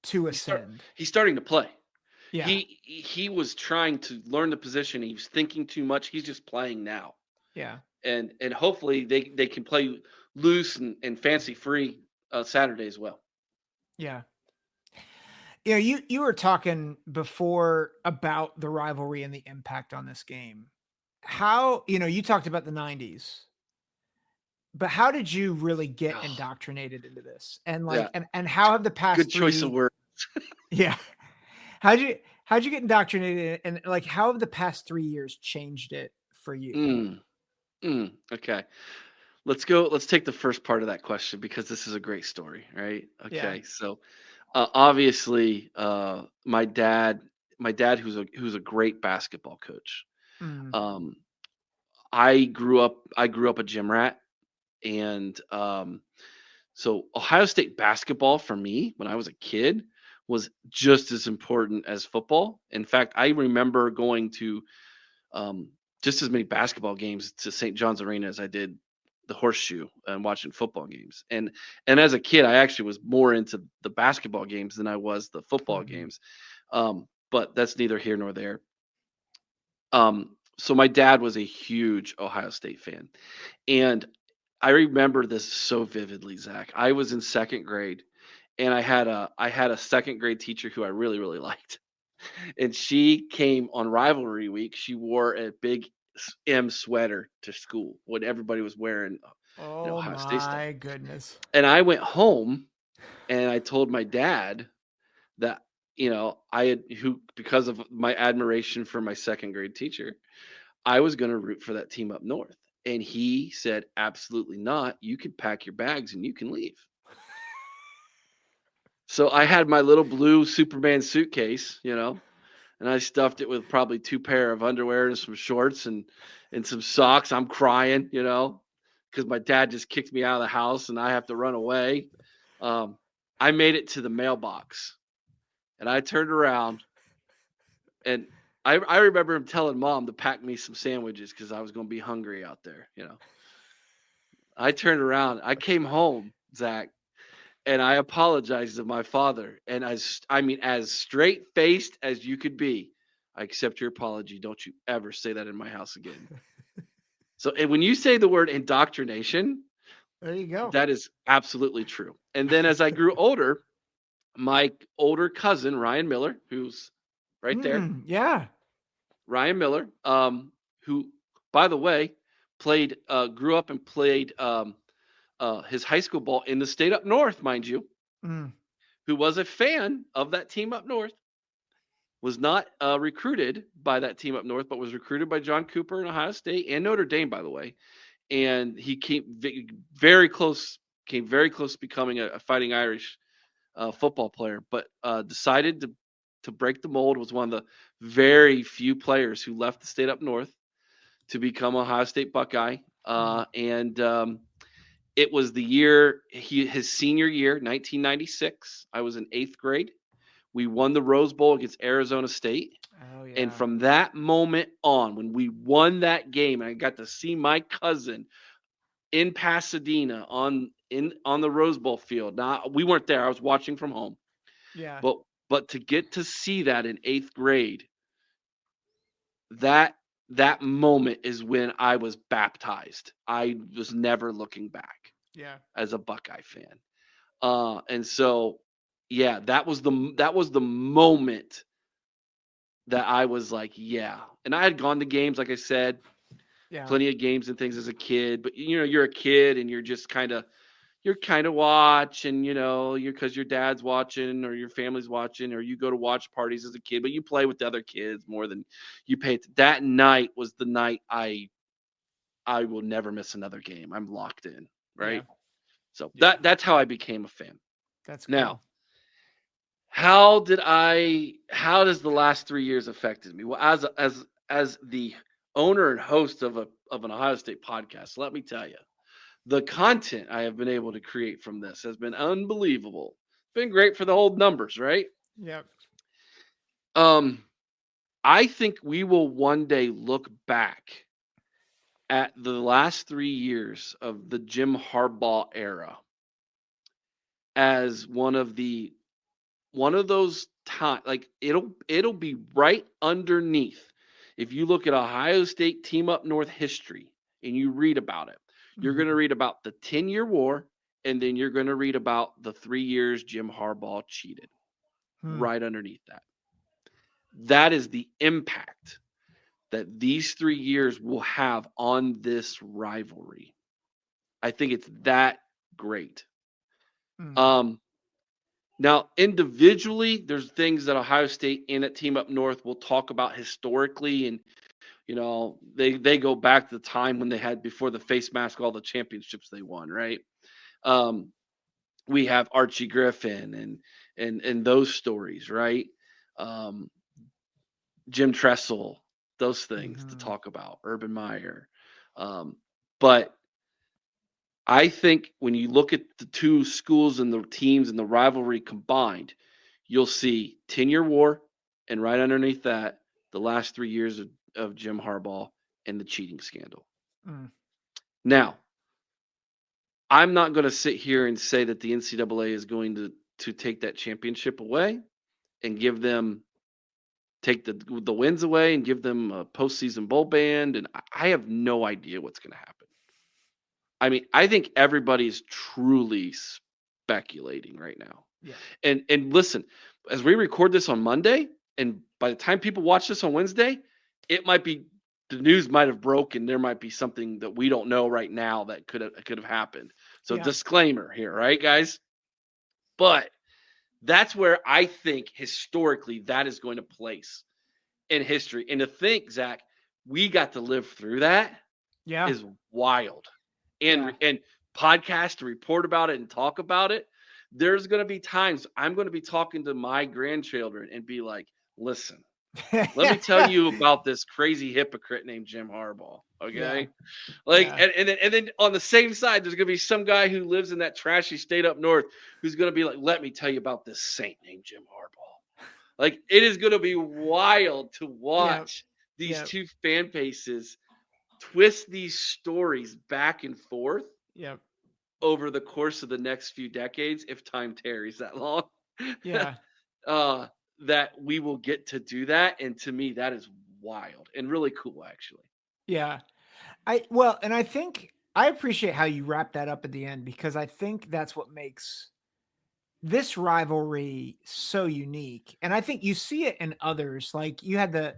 to ascend. He's starting to play. Yeah. He was trying to learn the position. He was thinking too much. He's just playing now. Yeah. And hopefully they can play loose and fancy free Saturday as well. Yeah. You were talking before about the rivalry and the impact on this game. How, you talked about the 90s, but how did you really get indoctrinated into this? And and how have the past good choice of words. Yeah. How'd you get indoctrinated, and like how have the past 3 years changed it for you? Okay. Let's take the first part of that question because this is a great story, right? Okay. Yeah. So obviously my dad who's a great basketball coach. I grew up a gym rat, and so Ohio State basketball for me when I was a kid was just as important as football. In fact, I remember going to just as many basketball games to St. John's Arena as I did the Horseshoe and watching football games. And as a kid, I actually was more into the basketball games than I was the football games. But that's neither here nor there. So my dad was a huge Ohio State fan. And I remember this so vividly, Zach. I was in second grade, and I had a second grade teacher who I really, really liked. And she came on Rivalry week. She wore a big M sweater to school when everybody was wearing Ohio State stuff. Oh my goodness. And I went home and I told my dad that, because of my admiration for my second grade teacher, I was going to root for that team up north. And he said, absolutely not. You can pack your bags and you can leave. So I had my little blue Superman suitcase, and I stuffed it with probably 2 pair of underwear and some shorts and some socks. I'm crying, because my dad just kicked me out of the house and I have to run away. I made it to the mailbox and I turned around, and I remember him telling Mom to pack me some sandwiches because I was going to be hungry out there, I turned around. I came home, Zach, and I apologized to my father. And as straight-faced as you could be, I accept your apology. Don't you ever say that in my house again. So, and when you say the word indoctrination, there you go. That is absolutely true. And then as I grew older, my older cousin, Ryan Miller, who's right there. Yeah. Ryan Miller, who, by the way, grew up and played his high school ball in the state up north, mind you, who was a fan of that team up north, was not recruited by that team up north, but was recruited by John Cooper in Ohio State and Notre Dame, by the way. And he came very close to becoming a Fighting Irish football player, but decided to break the mold, was one of the very few players who left the state up north to become Ohio State Buckeye. And it was the year, his senior year, 1996. I was in 8th grade. We won the Rose Bowl against Arizona State. Oh, yeah. And from that moment on, when we won that game, and I got to see my cousin in Pasadena on the Rose Bowl field. Now, we weren't there. I was watching from home. Yeah. But to get to see that in 8th grade, that moment is when I was baptized. I was never looking back Yeah. as a Buckeye fan. And so, yeah, that was the moment that I was like, yeah. And I had gone to games, like I said, Yeah. plenty of games and things as a kid. But you're a kid and you're just you're kind of watching, you're because your dad's watching or your family's watching, or you go to watch parties as a kid, but you play with the other kids more than you pay. That night was the night I will never miss another game. I'm locked in, right? Yeah. So Yeah. that's how I became a fan. That's cool. Now, how does the last 3 years affected me? Well, as the owner and host of an Ohio State podcast, let me tell you, the content I have been able to create from this has been unbelievable. It's been great for the old numbers, right? Yep. I think we will one day look back at the last 3 years of the Jim Harbaugh era as one of those times, like it'll be right underneath. If you look at Ohio State team up north history and you read about it, you're going to read about the 10-year war, and then you're going to read about the 3 years Jim Harbaugh cheated. Right underneath that. That is the impact that these 3 years will have on this rivalry. I think it's that great. Now, individually, there's things that Ohio State and that team up north will talk about historically, and they go back to the time when they had, before the face mask, all the championships they won, right? We have Archie Griffin and those stories, right? Jim Tressel, those things to talk about, Urban Meyer. But I think when you look at the two schools and the teams and the rivalry combined, you'll see 10-year war, and right underneath that, the last 3 years of Jim Harbaugh and the cheating scandal. Now, I'm not going to sit here and say that the NCAA is going to take that championship away and take the wins away and give them a postseason bowl ban, and I have no idea what's going to happen. I mean, I think everybody is truly speculating right now. Yeah. And listen, as we record this on Monday, and by the time people watch this on Wednesday, the news might have broken. There might be something that we don't know right now that could have happened. So disclaimer here, right, guys? But that's where I think historically that is going to place in history. And to think, Zach, we got to live through that is wild. And podcast to report about it and talk about it. There's going to be times I'm going to be talking to my grandchildren and be like, listen, let me tell you about this crazy hypocrite named Jim Harbaugh. Okay. And then on the same side, there's going to be some guy who lives in that trashy state up north who's going to be like, let me tell you about this saint named Jim Harbaugh. Like, it is going to be wild to watch these two fan bases twist these stories back and forth over the course of the next few decades, if time tarries that long. That we will get to do that. And to me, that is wild and really cool, actually. Yeah. And I think I appreciate how you wrap that up at the end, because I think that's what makes this rivalry so unique. And I think you see it in others. Like, you had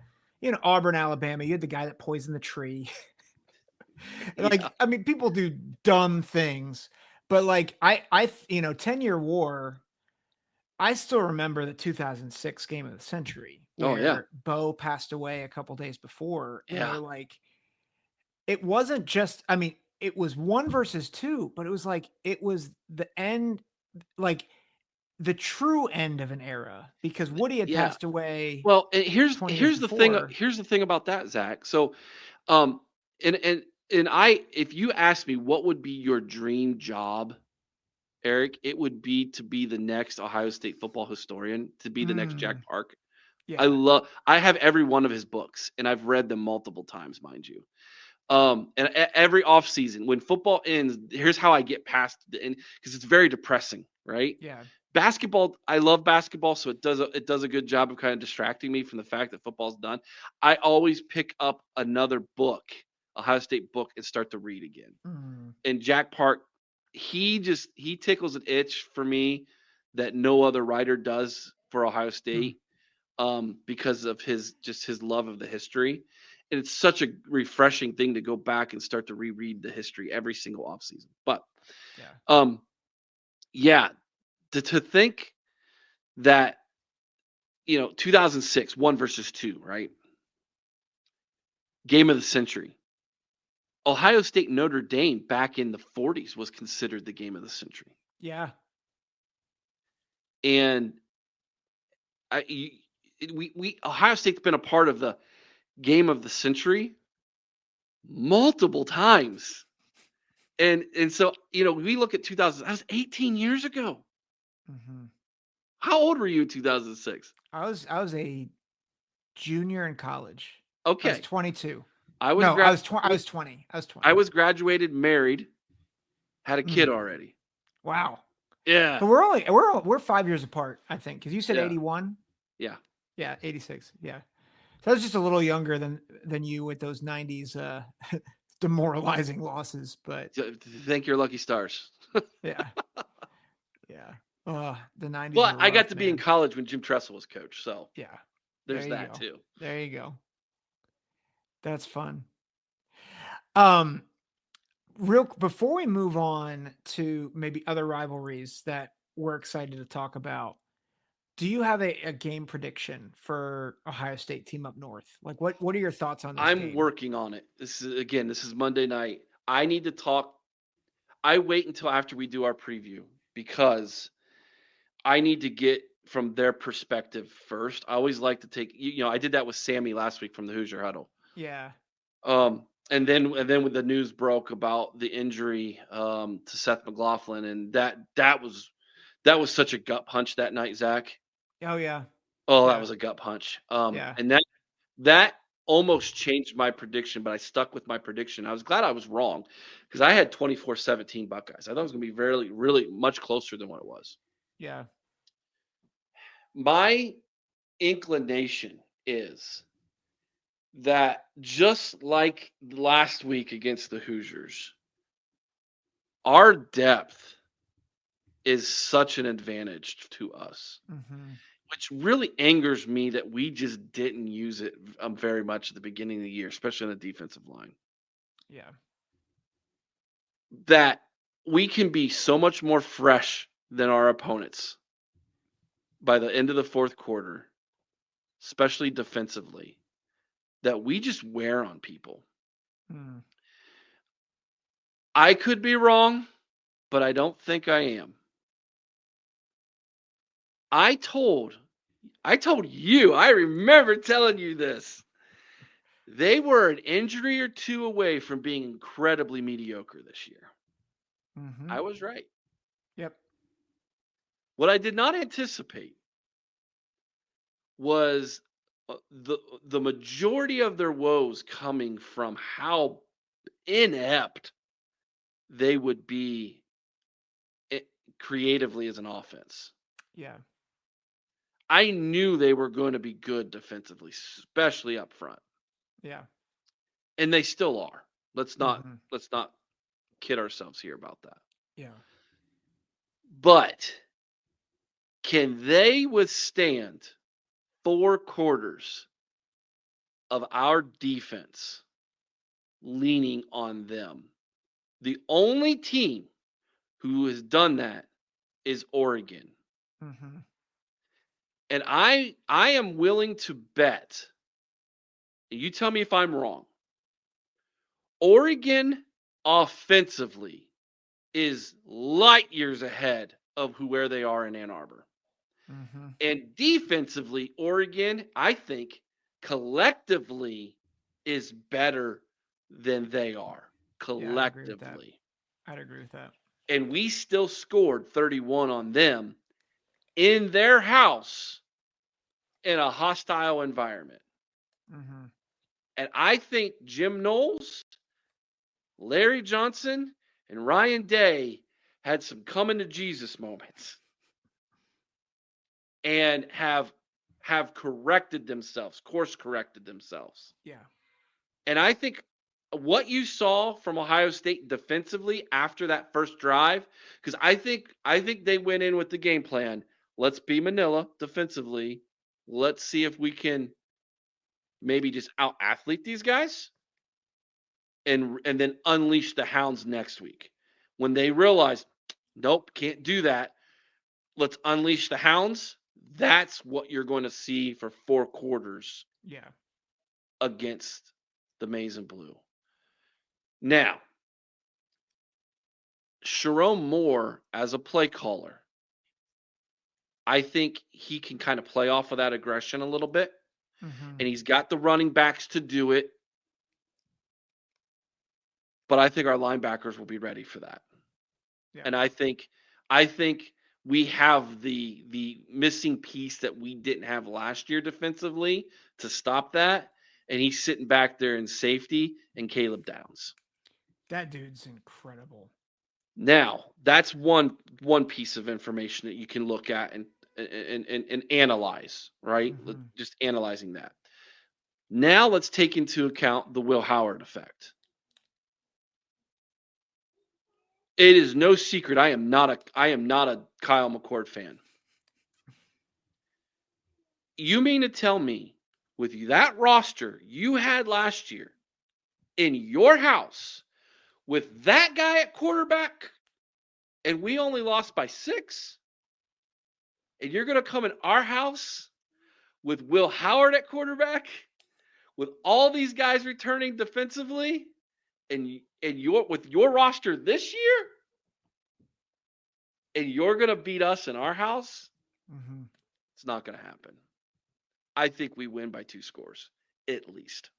Auburn, Alabama, you had the guy that poisoned the tree. I mean, people do dumb things, but like, 10-year war, I still remember the 2006 game of the century where Bo passed away a couple days before. And they're like, it wasn't just, I mean, it was 1 versus 2, but it was like, it was the end, like the true end of an era, because Woody had passed away. Well, and here's the thing about that, Zach. So, if you ask me what would be your dream job, Eric, it would be to be the next Ohio State football historian, to be the next Jack Park. I have every one of his books, and I've read them multiple times, mind you. And every offseason, when football ends, here's how I get past the end, because it's very depressing, right? Yeah. Basketball, I love basketball, so it does a good job of kind of distracting me from the fact that football's done. I always pick up another book, Ohio State book, and start to read again. And Jack Park, he tickles an itch for me that no other writer does for Ohio State, because of his love of the history. And it's such a refreshing thing to go back and start to reread the history every single offseason. But to think that 2006 1 versus 2, right? Game of the century. Ohio State Notre Dame back in the 40s was considered the game of the century. Yeah. And Ohio State's been a part of the game of the century multiple times. And so, we look at 2000, that was 18 years ago. How old were you in 2006? I was a junior in college. Okay. I was 22. I was 20. I was graduated, married, had a kid already. Wow. Yeah. But we're 5 years apart, I think, because you said 81. Yeah. Yeah, 86. Yeah. So I was just a little younger than you with those 90s demoralizing losses, but thank your lucky stars. Yeah. Yeah. The 90s. Well, I got to be in college when Jim Tressel was coach, so yeah. There's that too. There you go. That's fun. Before we move on to maybe other rivalries that we're excited to talk about, do you have a game prediction for Ohio State team up north? Like what are your thoughts on this game? Working on it. This is Monday night. I need to talk. I wait until after we do our preview because I need to get from their perspective first. I always like to take, I did that with Sammy last week from the Hoosier Huddle. Yeah. And then when the news broke about the injury to Seth McLaughlin, and that was such a gut punch that night, Zach. Oh yeah. Oh, that was a gut punch. And that almost changed my prediction, but I stuck with my prediction. I was glad I was wrong because I had 24-17 Buckeyes. I thought it was going to be really, really much closer than what it was. Yeah. My inclination is that just like last week against the Hoosiers, our depth is such an advantage to us, which really angers me that we just didn't use it very much at the beginning of the year, especially on the defensive line. Yeah. That we can be so much more fresh than our opponents by the end of the fourth quarter, especially defensively, that we just wear on people. I could be wrong, but I don't think I am. I told you, I remember telling you this. They were an injury or two away from being incredibly mediocre this year. I was right. Yep. What I did not anticipate was the majority of their woes coming from how inept they would be creatively as an offense. Yeah. I knew they were going to be good defensively, especially up front. Yeah. And they still are. Let's not kid ourselves here about that. Yeah. But can they withstand 4 quarters of our defense leaning on them? The only team who has done that is Oregon. And I am willing to bet, and you tell me if I'm wrong, Oregon offensively is light years ahead of where they are in Ann Arbor. And defensively, Oregon, I think, collectively is better than they are. Collectively. I'd agree with that. And we still scored 31 on them in their house in a hostile environment. And I think Jim Knowles Larry Johnson and Ryan Day had some coming to Jesus moments and have corrected themselves, course corrected themselves. Yeah. And I think what you saw from Ohio State defensively after that first drive, because I think they went in with the game plan. Let's be Manila defensively. Let's see if we can maybe just out athlete these guys and then unleash the hounds next week. When they realize, nope, can't do that. Let's unleash the hounds. That's what you're going to see for 4 quarters. Yeah. Against the Maize and Blue. Now, Sharon Moore as a play caller, I think he can kind of play off of that aggression a little bit. Mm-hmm. And he's got the running backs to do it. But I think our linebackers will be ready for that. Yeah. And I think we have the missing piece that we didn't have last year defensively to stop that. And he's sitting back there in safety and Caleb Downs. That dude's incredible. Now, that's one piece of information that you can look at and analyze, right? Mm-hmm. Just analyzing that. Now let's take into account the Will Howard effect. It is no secret I am not a Kyle McCord fan. You mean to tell me with that roster you had last year in your house with that guy at quarterback and we only lost by 6? And you're going to come in our house with Will Howard at quarterback with all these guys returning defensively and with your roster this year, and you're going to beat us in our house? Mm-hmm. It's not going to happen. I think we win by 2 scores, at least.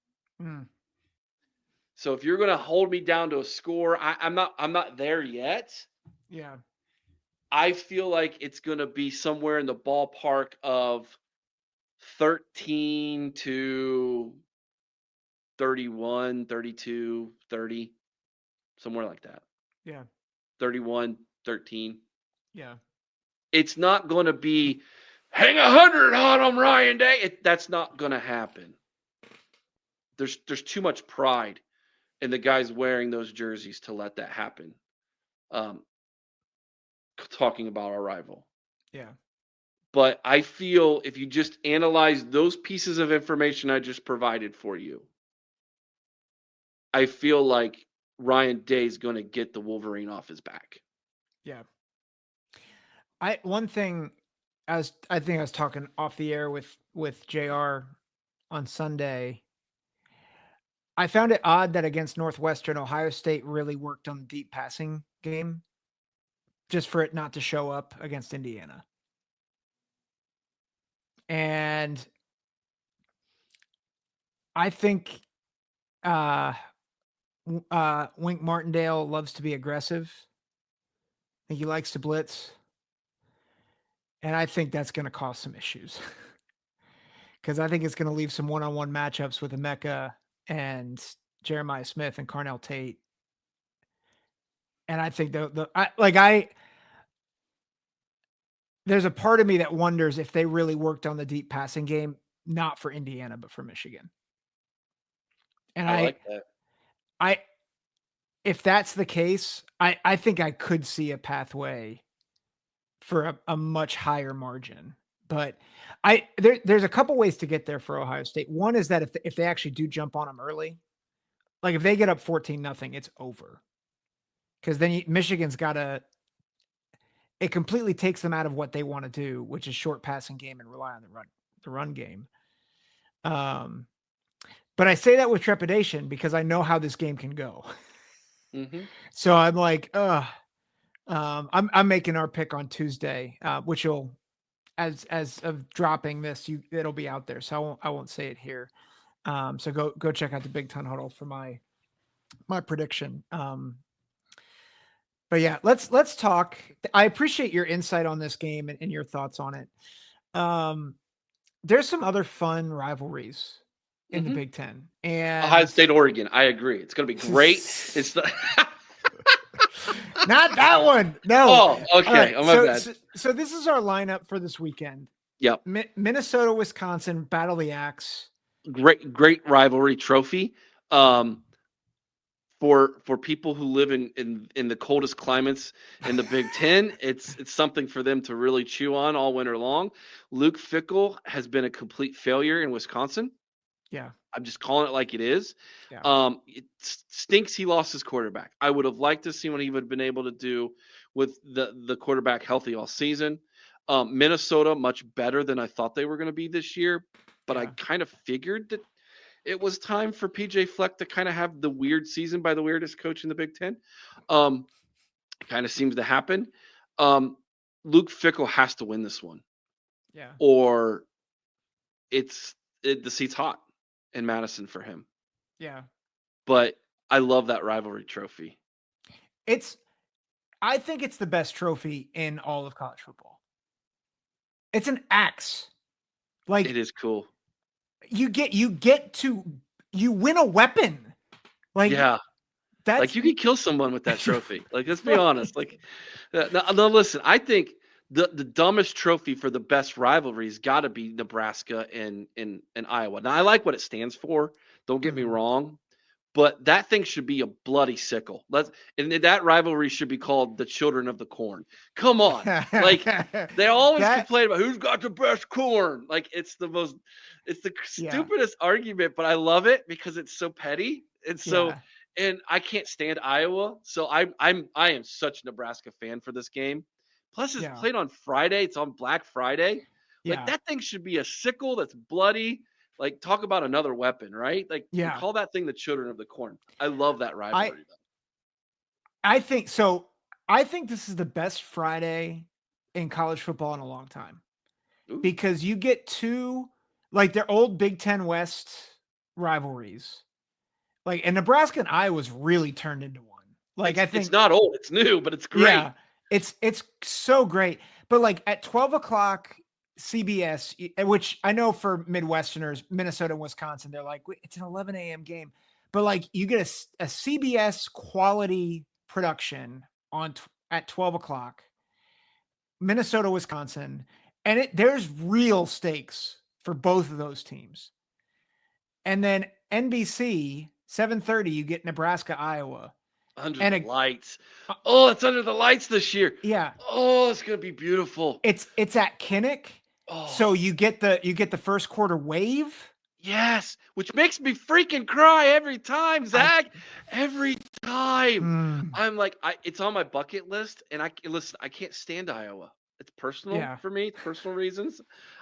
Mm. So if you're going to hold me down to a score, I'm not there yet. Yeah. I feel like it's going to be somewhere in the ballpark of 13 to 31, 32, 30, somewhere like that. Yeah. 31, 13. Yeah. It's not going to be hang 100 on them, Ryan Day. That's not going to happen. There's too much pride in the guys wearing those jerseys to let that happen. Talking about our rival. Yeah. But I feel if you just analyze those pieces of information I just provided for you, I feel like Ryan Day is going to get the Wolverine off his back. Yeah. One thing, I think I was talking off the air with JR on Sunday. I found it odd that against Northwestern, Ohio State really worked on the deep passing game just for it not to show up against Indiana. And I think Wink Martindale loves to be aggressive. I think he likes to blitz. And I think that's going to cause some issues. Because I think it's going to leave some one-on-one matchups with Emeka and Jeremiah Smith and Carnell Tate. And I think there's a part of me that wonders if they really worked on the deep passing game, not for Indiana, but for Michigan. And I like that. If that's the case, I think I could see a pathway for a much higher margin. But there's a couple ways to get there for Ohio State. One is that if they actually do jump on them early, like if they get up 14-0, it's over. Because then Michigan's got to, it completely takes them out of what they want to do, which is short passing game and rely on the run game. But I say that with trepidation because I know how this game can go. Mm-hmm. So I'm like, I'm making our pick on Tuesday, which will, as of dropping this, it'll be out there. So I won't say it here. So go check out the Big Ton Huddle for my prediction. But yeah, let's talk. I appreciate your insight on this game and your thoughts on it. There's some other fun rivalries in the Big Ten. And Ohio State, Oregon. I agree. It's going to be great. It's the not that one. No. Oh, okay. Right. Oh, my bad. So this is our lineup for this weekend. Yep. Minnesota, Wisconsin, Battle the Axe. Great rivalry trophy. For people who live in the coldest climates in the Big Ten, it's something for them to really chew on all winter long. Luke Fickell has been a complete failure in Wisconsin. Yeah. I'm just calling it like it is. Yeah. It stinks he lost his quarterback. I would have liked to see what he would have been able to do with the quarterback healthy all season. Minnesota, much better than I thought they were going to be this year, but I kind of figured that it was time for PJ Fleck to kind of have the weird season by the weirdest coach in the Big Ten. Kind of seems to happen. Luke Fickell has to win this one. Yeah. Or the seat's hot in Madison for him. Yeah. But I love that rivalry trophy. I think it's the best trophy in all of college football. It's an axe. Like, it is cool. You win a weapon. Like, yeah. Like, you can kill someone with that trophy. Like, let's be honest. Like, no, listen, I think the dumbest trophy for the best rivalries got to be Nebraska and Iowa. Now, I like what it stands for. Don't get me wrong. But that thing should be a bloody sickle. And that rivalry should be called the Children of the Corn. Come on. Like, they always complain about who's got the best corn. Like, it's the stupidest argument, but I love it because it's so petty. And I can't stand Iowa. So I am such a Nebraska fan for this game. Plus, it's played on Friday. It's on Black Friday. Like, that thing should be a sickle that's bloody. Like, talk about another weapon, right? Like, call that thing the Children of the Corn. I love that rivalry. I think so. I think this is the best Friday in college football in a long time. Ooh. Because you get two, like, their old Big Ten West rivalries. Like, and Nebraska and Iowa's really turned into one. Like, I think it's not old, it's new, but it's great. Yeah, it's so great. But like at 12 o'clock CBS, which I know for Midwesterners, Minnesota and Wisconsin, they're like, it's an 11 a.m. game. But like, you get a CBS quality production at 12 o'clock, Minnesota, Wisconsin, and there's real stakes for both of those teams. And then NBC, 7:30, you get Nebraska, Iowa. Under the lights. Oh, it's under the lights this year. Yeah. Oh, it's gonna be beautiful. It's at Kinnick. Oh. So you get the first quarter wave. Yes, which makes me freaking cry every time, Zach. Every time. I'm like, it's on my bucket list, and I can't stand Iowa. It's personal for me, personal reasons.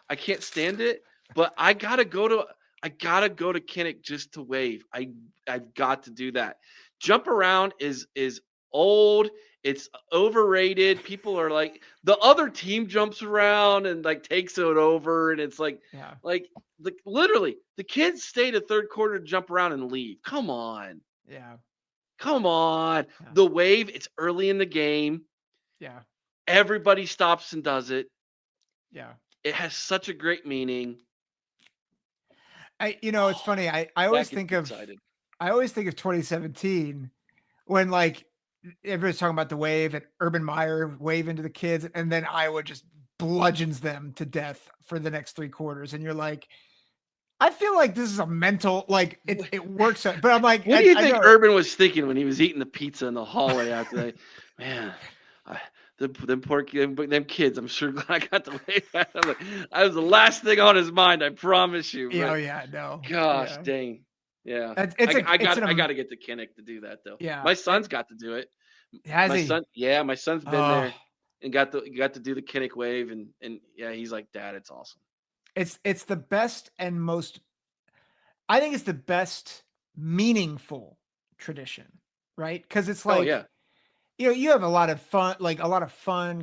I can't stand it, but I gotta go to Kinnick just to wave. I've got to do that. Jump around is old. It's overrated. People are like, the other team jumps around and like takes it over, and it's like, literally, the kids stay to third quarter to jump around and leave. Come on. Yeah. Come on. Yeah. The wave, it's early in the game. Yeah. Everybody stops and does it. Yeah. It has such a great meaning. It's funny. I always think of 2017 when like everybody's talking about the wave and Urban Meyer wave into the kids, and then Iowa just bludgeons them to death for the next 3 quarters. And you're like, I feel like this is a mental, like it works. But I'm like, what do you think Urban was thinking when he was eating the pizza in the hallway after that? Man, them kids, I'm sure glad I got the wave. That was the last thing on his mind, I promise you. Oh yeah, no. Gosh, dang. Yeah. I got to get to Kinnick to do that though. Yeah. My son's got to do it. Has he? My son's been there and got to do the Kinnick wave, and yeah, he's like, Dad, it's awesome. It's the best and most, I think it's the best meaningful tradition, right? Because it's like, you have a lot of fun,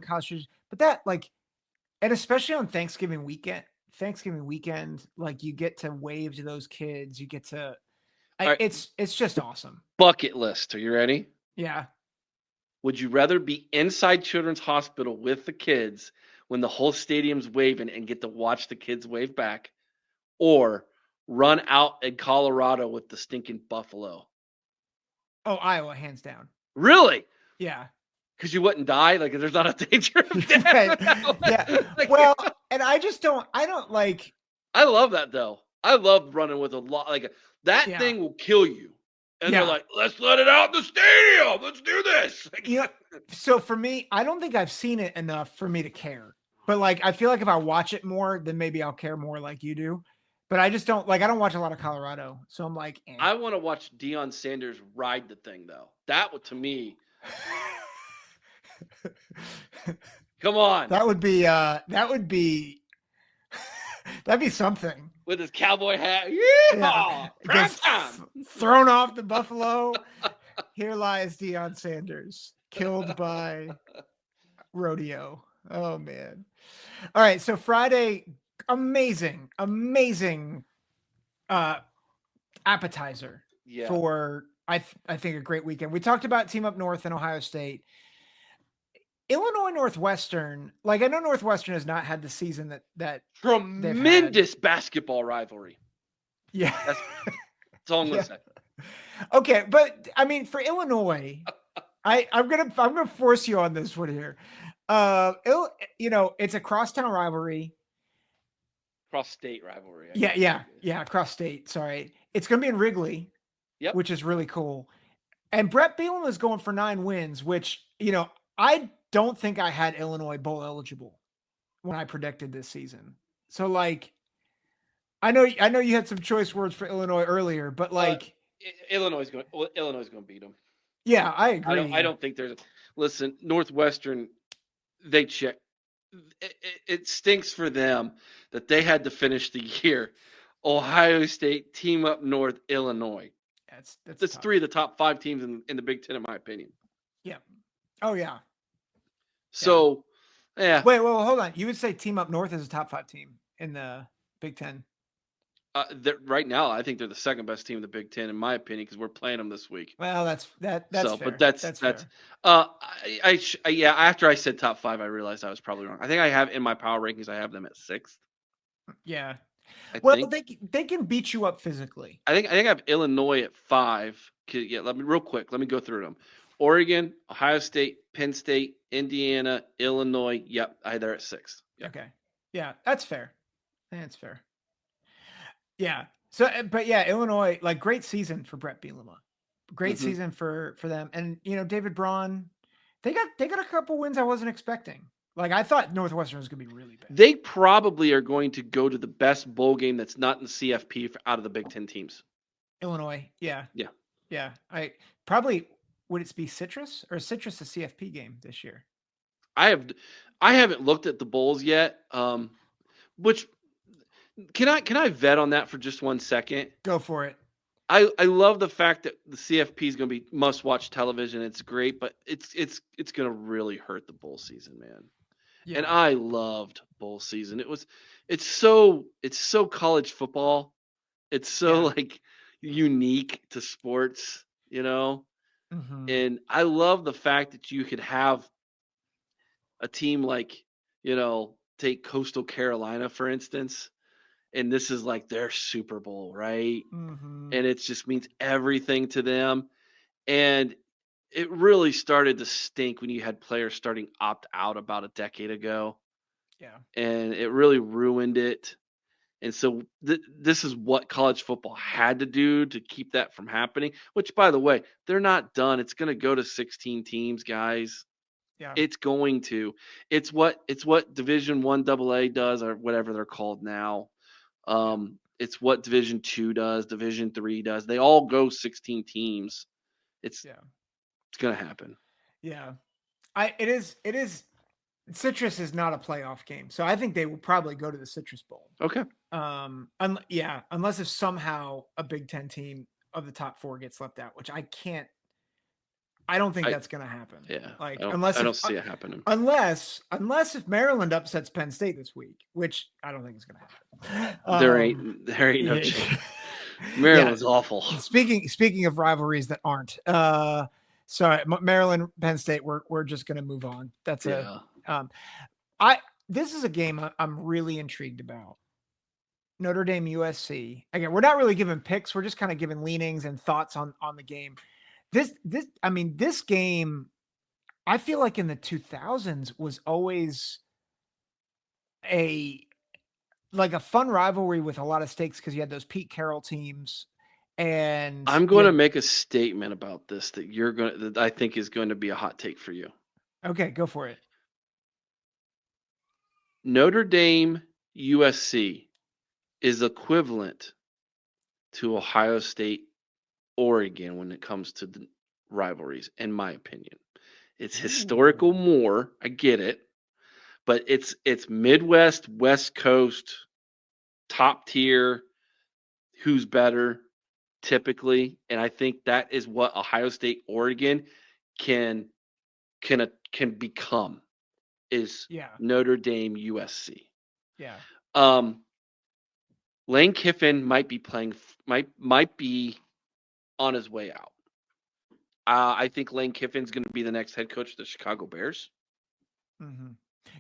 college, but that like, and especially on Thanksgiving weekend, like you get to wave to those kids, you get to, it's just awesome. Bucket list. Are you ready? Yeah. Would you rather be inside Children's Hospital with the kids when the whole stadium's waving and get to watch the kids wave back, or run out in Colorado with the stinking Buffalo? Oh, Iowa, hands down. Really? Yeah. Because you wouldn't die? Like, there's not a danger of death? Right. Yeah. Well, and I don't like. I love that, though. I love running with a lot. Like, that thing will kill you. And they're like, let's let it out in the stadium. Let's do this. So for me, I don't think I've seen it enough for me to care. But like, I feel like if I watch it more, then maybe I'll care more like you do. But I just don't like, I don't watch a lot of Colorado. So I'm like, I want to watch Deion Sanders ride the thing, though. That would, to me. Come on. That'd be something. With his cowboy hat. Yeah. Prime time. Thrown off the Buffalo. Here lies Deion Sanders, killed by rodeo. Oh, man. All right. So Friday, amazing appetizer for, I think, a great weekend. We talked about Team Up North and Ohio State. Illinois Northwestern, like I know Northwestern has not had the season that tremendous basketball rivalry. Yeah. That's all I'm going to say. Okay. But I mean, for Illinois, I'm going to force you on this one here. It's a crosstown rivalry. Cross-state rivalry. Yeah. Cross-state. Sorry. It's going to be in Wrigley, which is really cool. And Brett Bielema is going for 9 wins, which, I don't think I had Illinois bowl eligible when I predicted this season. So like, I know you had some choice words for Illinois earlier, but like Illinois is going to beat them. Yeah, I agree. I don't think listen, Northwestern, they check. It stinks for them that they had to finish the year. Ohio State, Team Up North, Illinois. That's 3 of the top 5 teams in the Big Ten, in my opinion. Yeah. Oh yeah. So, yeah. Wait, well, hold on. You would say Team Up North is a top 5 team in the Big Ten? Right now, I think they're the second best team in the Big Ten, in my opinion, because we're playing them this week. Well, that's fair. But that's fair. After I said top 5, I realized I was probably wrong. I think I have in my power rankings, I have them at 6th. Yeah. Well, they can beat you up physically. I think I have Illinois at 5. Yeah, let me go through them. Oregon, Ohio State, Penn State, Indiana, Illinois. Yep, they're at 6th. Yep. Okay. Yeah, that's fair. That's fair. Yeah. So, but yeah, Illinois, like great season for Brett Bielema. Great season for them. And, David Braun, they got a couple wins I wasn't expecting. Like I thought Northwestern was going to be really bad. They probably are going to go to the best bowl game that's not in the CFP out of the Big Ten teams. Illinois. Yeah. Yeah. Yeah. Would it be Citrus or Citrus a CFP game this year? I haven't looked at the bowls yet. Which can I vet on that for just 1 second? Go for it. I love the fact that the CFP is going to be must-watch television. It's great, but it's going to really hurt the bowl season, man. Yeah. And I loved bowl season. It's so college football. It's so like unique to sports, Mm-hmm. And I love the fact that you could have a team like, take Coastal Carolina, for instance, and this is like their Super Bowl, right? Mm-hmm. And it just means everything to them. And it really started to stink when you had players starting opt out about a decade ago. Yeah. And it really ruined it. And so this is what college football had to do to keep that from happening, which, by the way, they're not done. It's going to go to 16 teams, guys. Yeah. It's going to. It's what Division I AA does, or whatever they're called now. It's what Division II does, Division III does. They all go 16 teams. It's going to happen. Yeah. It is. Citrus is not a playoff game, so I think they will probably go to the Citrus Bowl. Okay. Unless if somehow a Big Ten team of the top 4 gets left out, which I don't think that's going to happen. Yeah. Like I don't see it happening. Unless if Maryland upsets Penn State this week, which I don't think is going to happen. There ain't no chance. Maryland's awful. Speaking of rivalries that aren't. Sorry, Maryland, Penn State. We're just going to move on. That's this is a game I'm really intrigued about. Notre Dame USC. Again, we're not really giving picks. We're just kind of giving leanings and thoughts on the game. This game, I feel like in the 2000s was always a fun rivalry with a lot of stakes because you had those Pete Carroll teams. And I'm going to make a statement about this that I think is going to be a hot take for you. Okay, go for it. Notre Dame USC is equivalent to Ohio State Oregon when it comes to the rivalries, in my opinion. It's historical more, I get it, but it's Midwest, West Coast, top tier, who's better typically, and I think that is what Ohio State Oregon can become is Notre Dame USC. Yeah. Lane Kiffin might be on his way out. I think Lane Kiffin's going to be the next head coach of the Chicago Bears. Mm-hmm.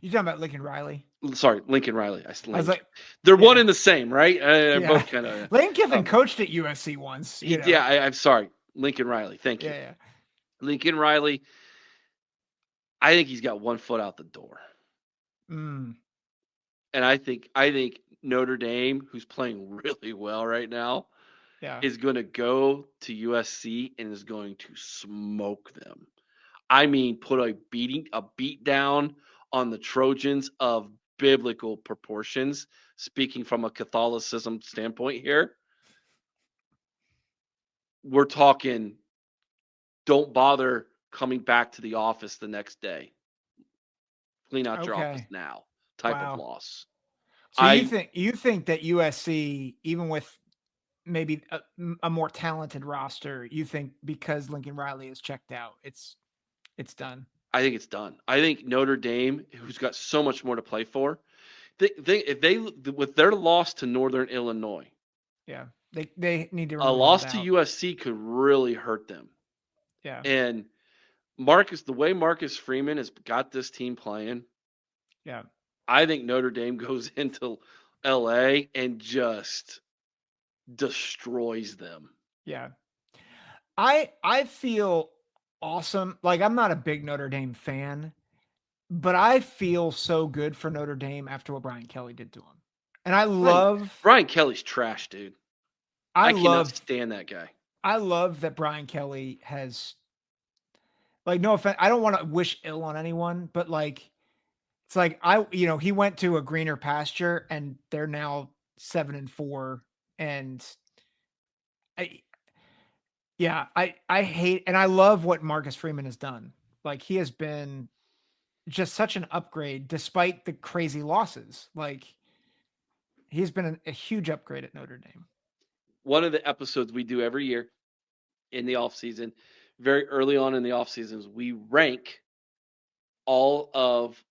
You talking about Lincoln Riley? Sorry, Lincoln Riley. I was like, they're one and the same, right? Both kind of. Lane Kiffin coached at USC once. Yeah, I'm sorry, Lincoln Riley. Thank you. Yeah. Lincoln Riley. I think he's got one foot out the door. And I think Notre Dame, who's playing really well right now, is going to go to USC and is going to smoke them. I mean, put a beat down on the Trojans of biblical proportions. Speaking from a Catholicism standpoint here, we're talking don't bother coming back to the office the next day. Clean out your office now type of loss. So you think that USC, even with maybe a more talented roster, you think because Lincoln Riley is checked out, it's done? I think it's done. I think Notre Dame, who's got so much more to play for, if they with their loss to Northern Illinois, they need to. A loss to USC could really hurt them. Yeah, and the way Marcus Freeman has got this team playing, I think Notre Dame goes into LA and just destroys them. Yeah, I feel awesome. Like, I'm not a big Notre Dame fan, but I feel so good for Notre Dame after what Brian Kelly did to him. And I love Brian Kelly's trash, dude. I cannot stand that guy. I love that Brian Kelly has, like, no offense, I don't want to wish ill on anyone, but like, it's like he went to a greener pasture and they're now 7-4, and I hate, and I love what Marcus Freeman has done. Like, he has been just such an upgrade despite the crazy losses. Like, he's been a huge upgrade at Notre Dame. One of the episodes we do every year in the off season, very early on in the off seasons, we rank all of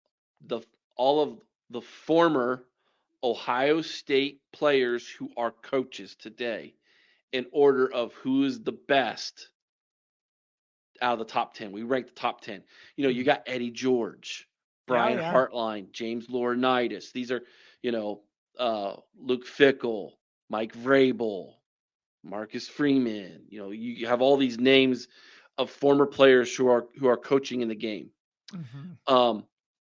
the former Ohio State players who are coaches today in order of who is the best out of the top 10. We rank the top 10. You got Eddie George, Brian Hartline, James Laurinaitis. These are, Luke Fickell, Mike Vrabel, Marcus Freeman. You have all these names of former players who are coaching in the game. Mm-hmm.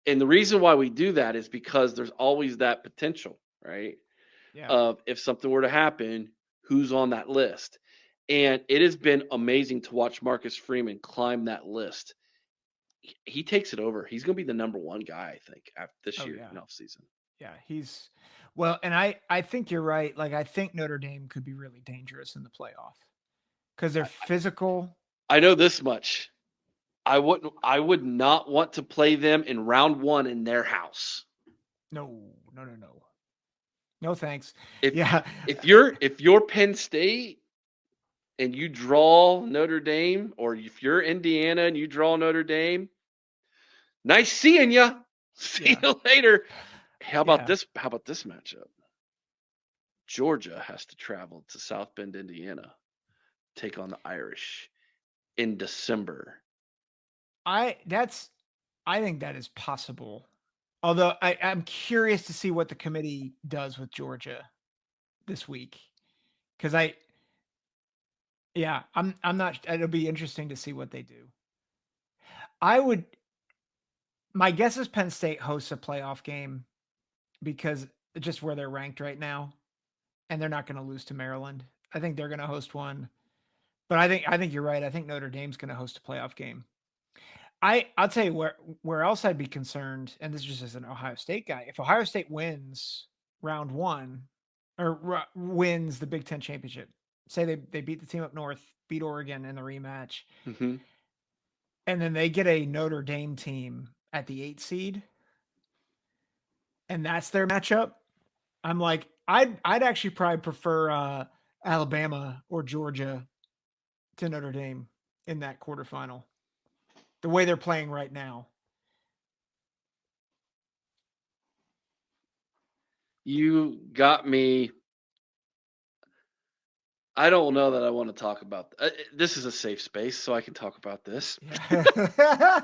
And the reason why we do that is because there's always that potential, right? Yeah. Of if something were to happen, who's on that list. And it has been amazing to watch Marcus Freeman climb that list. He takes it over. He's going to be the number one guy, I think, after this year in off season. Yeah, and I think you're right. Like, I think Notre Dame could be really dangerous in the playoff because they're physical. I know this much. I would not want to play them in round 1 in their house. No. No, thanks. If you're Penn State and you draw Notre Dame, or if you're Indiana and you draw Notre Dame, nice seeing you. See you later. How about this matchup? Georgia has to travel to South Bend, Indiana, take on the Irish in December. I think that is possible. Although I'm curious to see what the committee does with Georgia. this week because I'm not. It'll be interesting to see what they do. My guess is Penn State hosts a playoff game because just where they're ranked right now, and they're not going to lose to Maryland. I think they're going to host one, but I think you're right. I think Notre Dame's going to host a playoff game. I'll tell you where else I'd be concerned, and this is just as an Ohio State guy. If Ohio State wins round one or wins the Big Ten championship, say they beat the team up north, beat Oregon in the rematch, Mm-hmm. and then they get a Notre Dame team at the 8 seed, and that's their matchup. I'm like, I'd actually probably prefer Alabama or Georgia to Notre Dame in that quarterfinal. The way they're playing right now. You got me. I don't know that I want to talk about this. Is a safe space, so I can talk about this. Yeah.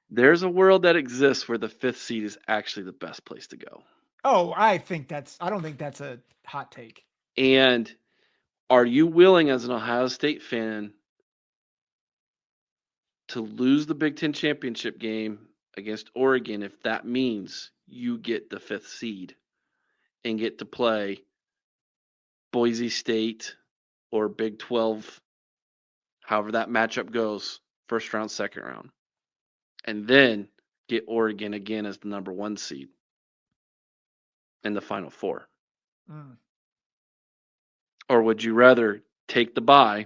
There's a world that exists where the 5th seed is actually the best place to go. Oh, I don't think that's a hot take. And are you willing, as an Ohio State fan, to lose the Big Ten championship game against Oregon if that means you get the 5th seed and get to play Boise State or Big 12, however that matchup goes, first round, second round, and then get Oregon again as the number 1 seed in the Final Four? Or would you rather take the bye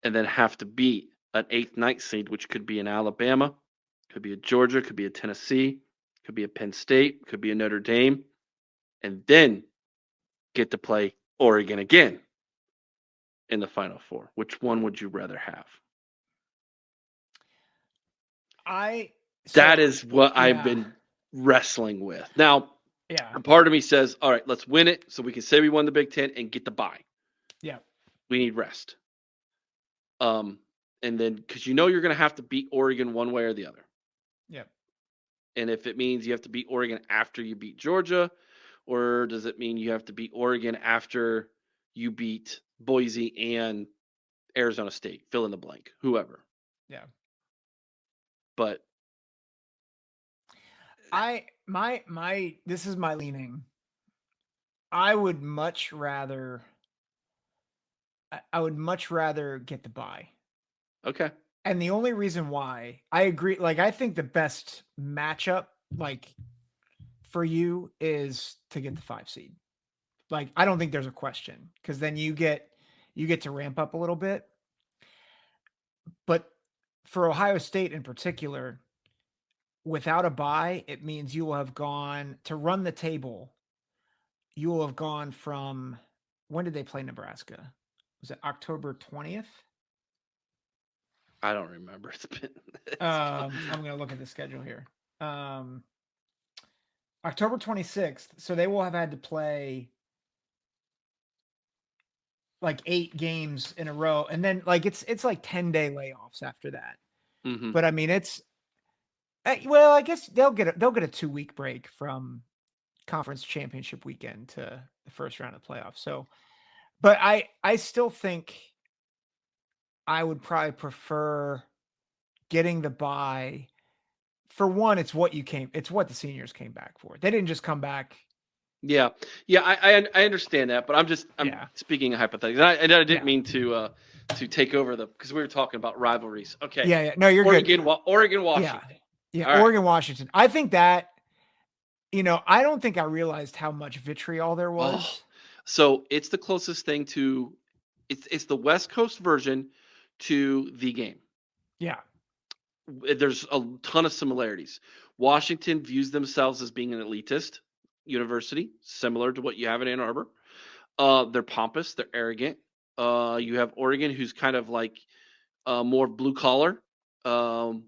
and then have to beat an 8th, 9th seed, which could be an Alabama, could be a Georgia, could be a Tennessee, could be a Penn State, could be a Notre Dame, and then get to play Oregon again in the Final Four? Which one would you rather have? That is what I've been wrestling with. Now, a part of me says, all right, let's win it so we can say we won the Big Ten and get the bye. Yeah. We need rest. And then, because you're going to have to beat Oregon one way or the other. Yeah. And if it means you have to beat Oregon after you beat Georgia, or does it mean you have to beat Oregon after you beat Boise and Arizona State? Fill in the blank, whoever. Yeah. But this is my leaning. I would much rather get the bye. Okay. And the only reason why I agree, like, I think the best matchup, like, for you is to get the 5 seed. Like, I don't think there's a question, because then you get to ramp up a little bit. But for Ohio State in particular, without a bye, it means you will have gone to run the table. You will have gone from, when did they play Nebraska? Was it October 20th? I don't remember. It's been. I'm going to look at the schedule here. October 26th. So they will have had to play like 8 games in a row, and then like it's like 10-day layoffs after that. Mm-hmm. But I mean, well, I guess they'll get a 2-week break from conference championship weekend to the first round of the playoffs. So, but I still think I would probably prefer getting the bye. For one, it's what the seniors came back for. They didn't just come back. Yeah. I understand that, but I'm speaking hypothetically. I didn't mean to take over because we were talking about rivalries. Okay. Yeah. No, you're good. Oregon, Yeah. Washington. Yeah. Oregon, Washington. I think that, I don't think I realized how much vitriol there was. Oh, so it's the closest thing to, it's the West Coast version to the game. Yeah. There's a ton of similarities. Washington views themselves as being an elitist university, similar to what you have in Ann Arbor. They're pompous, they're arrogant. You have Oregon, who's kind of like more blue collar, high,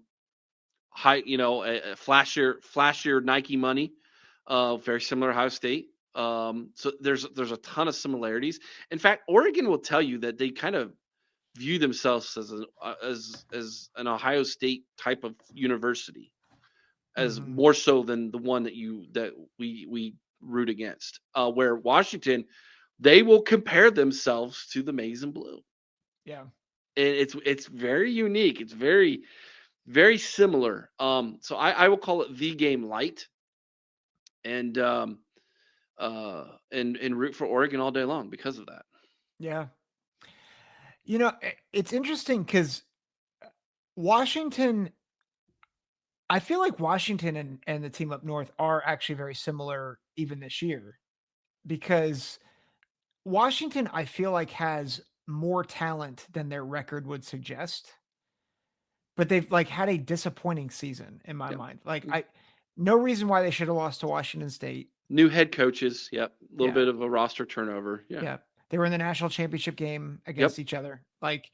flashier Nike money. Very similar to Ohio State. So there's a ton of similarities. In fact, Oregon will tell you that they kind of view themselves as an Ohio State type of university, as more so than the one that we root against. Where Washington they will compare themselves to the maize and blue. Yeah. And it's very unique. It's very, very similar. So I will call it the game light, and root for Oregon all day long because of that. Yeah. It's interesting because Washington, I feel like Washington and the team up north are actually very similar even this year, because Washington, I feel like, has more talent than their record would suggest, but they've like had a disappointing season in my mind. Like no reason why they should have lost to Washington State. New head coaches. Yep. A little bit of a roster turnover. Yeah. They were in the national championship game against each other. Like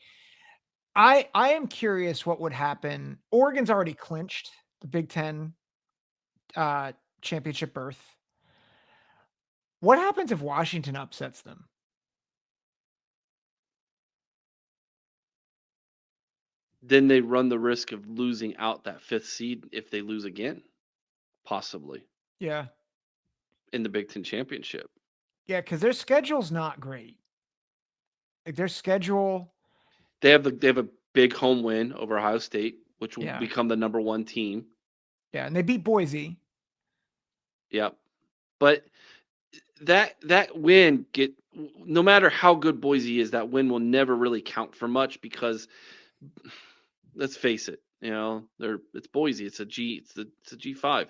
I am curious what would happen. Oregon's already clinched the Big Ten championship berth. What happens if Washington upsets them? Then they run the risk of losing out that 5th seed if they lose again, possibly. Yeah. In the Big Ten championship. Yeah, because their schedule's not great. Like their schedule, they have a big home win over Ohio State, which will become the number 1 team. Yeah, and they beat Boise. Yep. But that win, no matter how good Boise is, that win will never really count for much because, let's face it, it's Boise. It's a G5,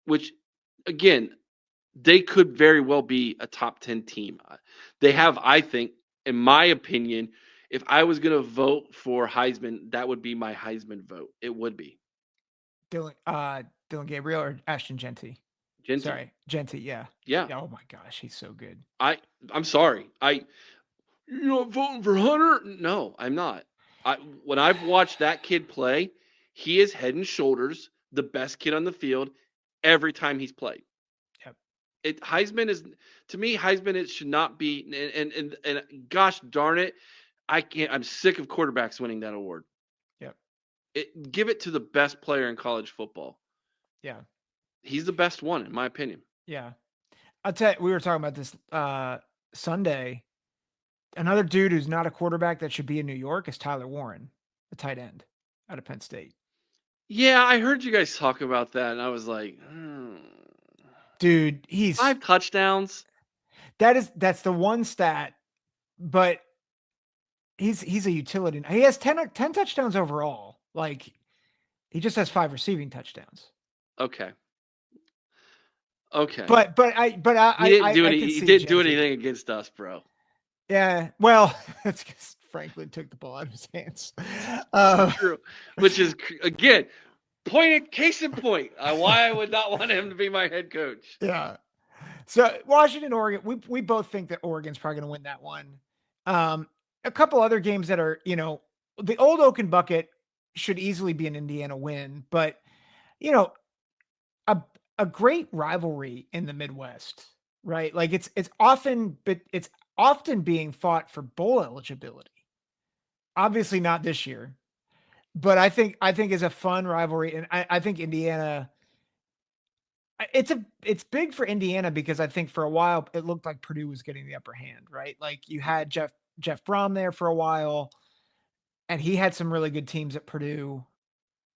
which again, they could very well be a top 10 team. They have, I think, in my opinion, if I was going to vote for Heisman, that would be my Heisman vote. It would be Dylan Gabriel or Ashton Genty. Sorry, Genty. Yeah. Oh my gosh, he's so good. I'm sorry. You're not voting for Hunter? No, I'm not. When I've watched that kid play, he is head and shoulders the best kid on the field every time he's played. Yep. Heisman is, to me, it should not be. And gosh darn it, I'm sick of quarterbacks winning that award. Yep. Give it to the best player in college football. Yeah. He's the best one, in my opinion. Yeah. I'll tell you, we were talking about this Sunday. Another dude who's not a quarterback that should be in New York is Tyler Warren, the tight end out of Penn State. Yeah, I heard you guys talk about that, and I was like, dude, he's 5 touchdowns. That's the one stat, but he's a utility. He has 10 touchdowns overall. Like, he just has 5 receiving touchdowns. Okay. But he didn't do anything against us, bro. Yeah, well, that's because Franklin took the ball out of his hands. True. Which is, again, case in point, why I would not want him to be my head coach. Yeah. So Washington, Oregon, we both think that Oregon's probably going to win that one. A couple other games that are, the Old Oaken Bucket should easily be an Indiana win, but, a great rivalry in the Midwest, right? Like it's often being fought for bowl eligibility. Obviously not this year, but I think is a fun rivalry. And I think Indiana, it's big for Indiana because I think for a while it looked like Purdue was getting the upper hand, right? Like you had Jeff Brom there for a while and he had some really good teams at Purdue.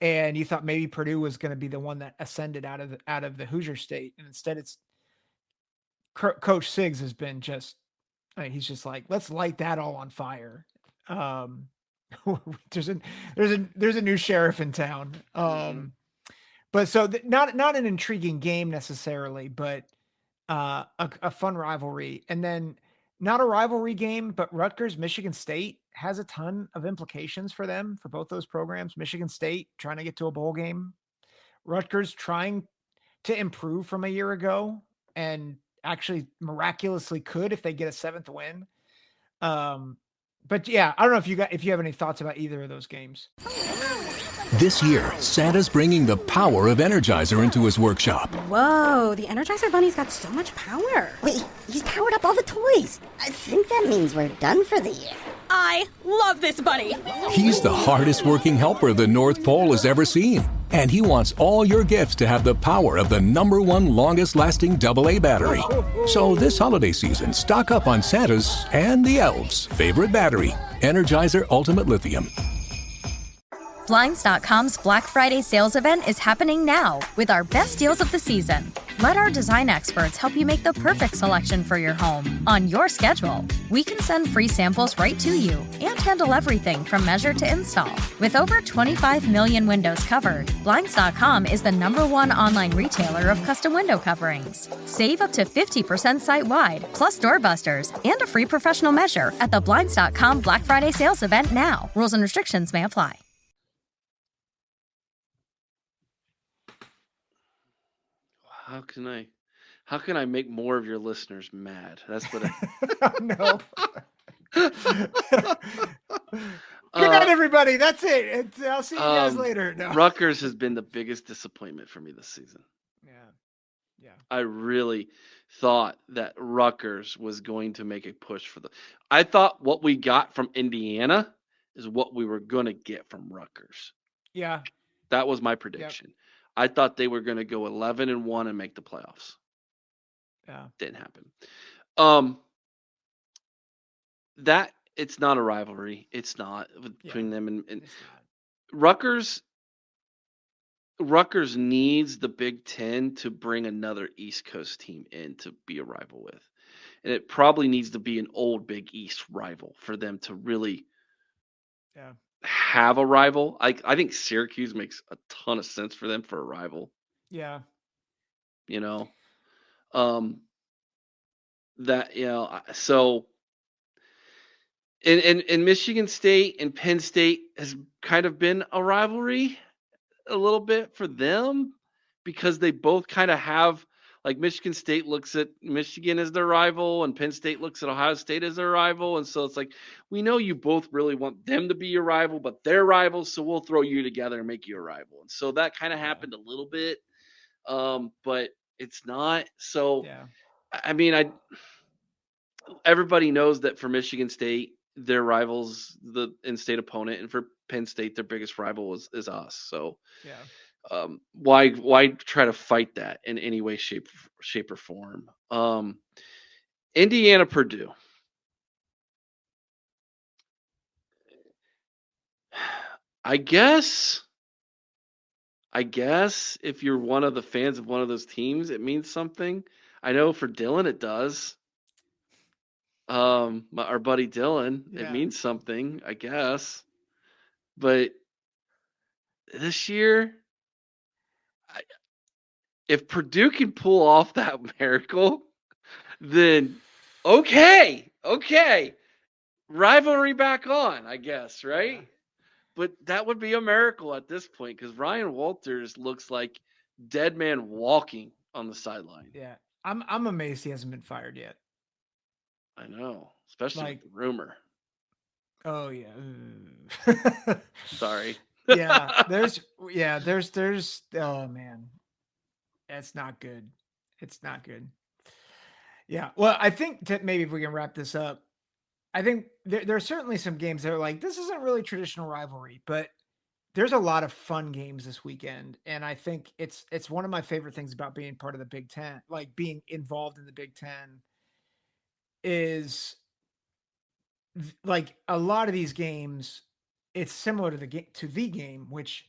And you thought maybe Purdue was going to be the one that ascended out of the Hoosier State. And instead it's Coach Siggs has been he's just like, let's light that all on fire. There's a new sheriff in town. But so not an intriguing game necessarily, but a fun rivalry. And then not a rivalry game, but Rutgers, Michigan State has a ton of implications for them, for both those programs. Michigan State trying to get to a bowl game. Rutgers trying to improve from a year ago and actually miraculously could if they get a 7th win. But yeah, I don't know if you have any thoughts about either of those games. This year, Santa's bringing the power of Energizer into his workshop. Whoa, the Energizer Bunny's got so much power. Wait, he's powered up all the toys. I think that means we're done for the year. I love this bunny. He's the hardest working helper the North Pole has ever seen. And he wants all your gifts to have the power of the #1 longest-lasting AA battery. So this holiday season, stock up on Santa's and the elves' favorite battery, Energizer Ultimate Lithium. Blinds.com's Black Friday sales event is happening now with our best deals of the season. Let our design experts help you make the perfect selection for your home on your schedule. We can send free samples right to you and handle everything from measure to install. With over 25 million windows covered, Blinds.com is the #1 online retailer of custom window coverings. Save up to 50% site-wide, plus doorbusters, and a free professional measure at the Blinds.com Black Friday sales event now. Rules and restrictions may apply. How can I make more of your listeners mad? That's what I No. Good night, everybody. That's it. I'll see you guys later. No. Rutgers has been the biggest disappointment for me this season. Yeah. I really thought that Rutgers was going to make a push for I thought what we got from Indiana is what we were going to get from Rutgers. Yeah. That was my prediction. Yep. I thought they were going to go 11-1 and make the playoffs. Yeah. Didn't happen. That it's not a rivalry. It's not between them and Rutgers. Rutgers needs the Big Ten to bring another East Coast team in to be a rival with. And it probably needs to be an old Big East rival for them to really have a rival. I think Syracuse makes a ton of sense for them for a rival. Yeah. So in Michigan State and Penn State has kind of been a rivalry a little bit for them because they both kind of have, like, Michigan State looks at Michigan as their rival and Penn State looks at Ohio State as their rival. And so it's like, we know you both really want them to be your rival, but they're rivals. So we'll throw you together and make you a rival. And so that kind of happened a little bit. But it's not. So, I mean, everybody knows that for Michigan State, their rivals, the in-state opponent, and for Penn State, their biggest rival is us. So, why try to fight that in any way, shape or form? Indiana, Purdue. I guess if you're one of the fans of one of those teams, it means something. I know for Dylan it does. Our buddy Dylan, it means something, I guess. But this year, if Purdue can pull off that miracle, then okay, rivalry back on, I guess, right? Yeah. But that would be a miracle at this point because Ryan Walters looks like dead man walking on the sideline. Yeah, I'm amazed he hasn't been fired yet. I know, especially with the rumor. Oh yeah. Sorry. There's oh man. That's not good. It's not good. Yeah. Well, I think that maybe if we can wrap this up, I think there are certainly some games that are like, this isn't really traditional rivalry, but there's a lot of fun games this weekend. And I think it's one of my favorite things about being part of the Big Ten, like being involved in the Big Ten, is like a lot of these games, it's similar to the game, which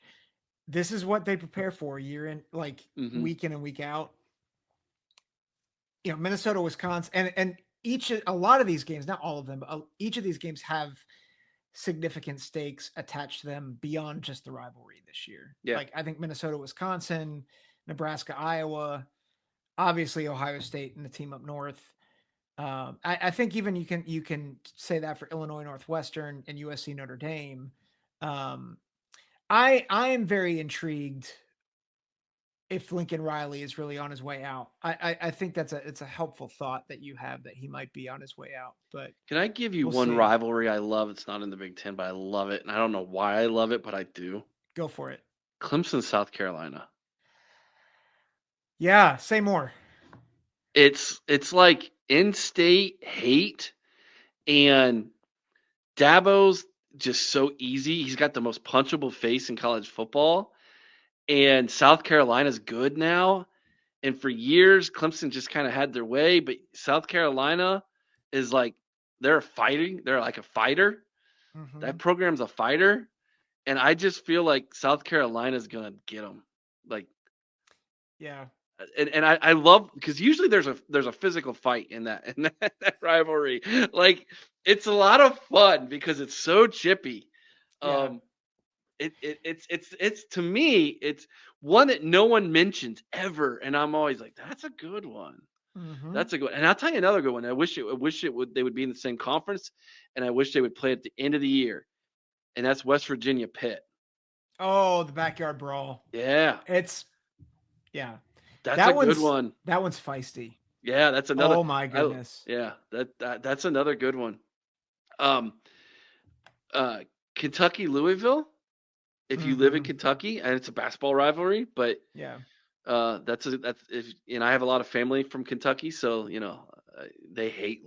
this is what they prepare for year in, like week in and week out. Minnesota, Wisconsin, and a lot of these games, not all of them, but each of these games have significant stakes attached to them beyond just the rivalry this year. Yeah. Like I think Minnesota, Wisconsin, Nebraska, Iowa, obviously Ohio State and the team up north. I think even you can say that for Illinois Northwestern and USC Notre Dame. I am very intrigued if Lincoln Riley is really on his way out. I think it's a helpful thought that you have that he might be on his way out. But can I give you one rivalry I love? It's not in the Big Ten, but I love it. And I don't know why I love it, but I do. Go for it. Clemson, South Carolina. Yeah, say more. It's like in-state hate, and Dabo's just so easy. He's got the most punchable face in college football. and South Carolina's good now. And for years, Clemson just kind of had their way, but South Carolina is like they're fighting. They're like a fighter. That program's a fighter, and I just feel like South Carolina's gonna get them. Like, yeah. And I love because usually there's a physical fight in that rivalry. Like it's a lot of fun because it's so chippy. Yeah. It's to me it's one that no one mentions ever, and I'm always like that's a good one. That's a good one. And I'll tell you another good one. I wish it would they would be in the same conference, and I wish they would play at the end of the year, and that's West Virginia Pitt. Oh, the backyard brawl. Yeah, that's a good one. That one's feisty. Yeah, that's another. Oh my goodness. That's another good one. Kentucky Louisville. If you live in Kentucky, and it's a basketball rivalry, but that's and I have a lot of family from Kentucky, so they hate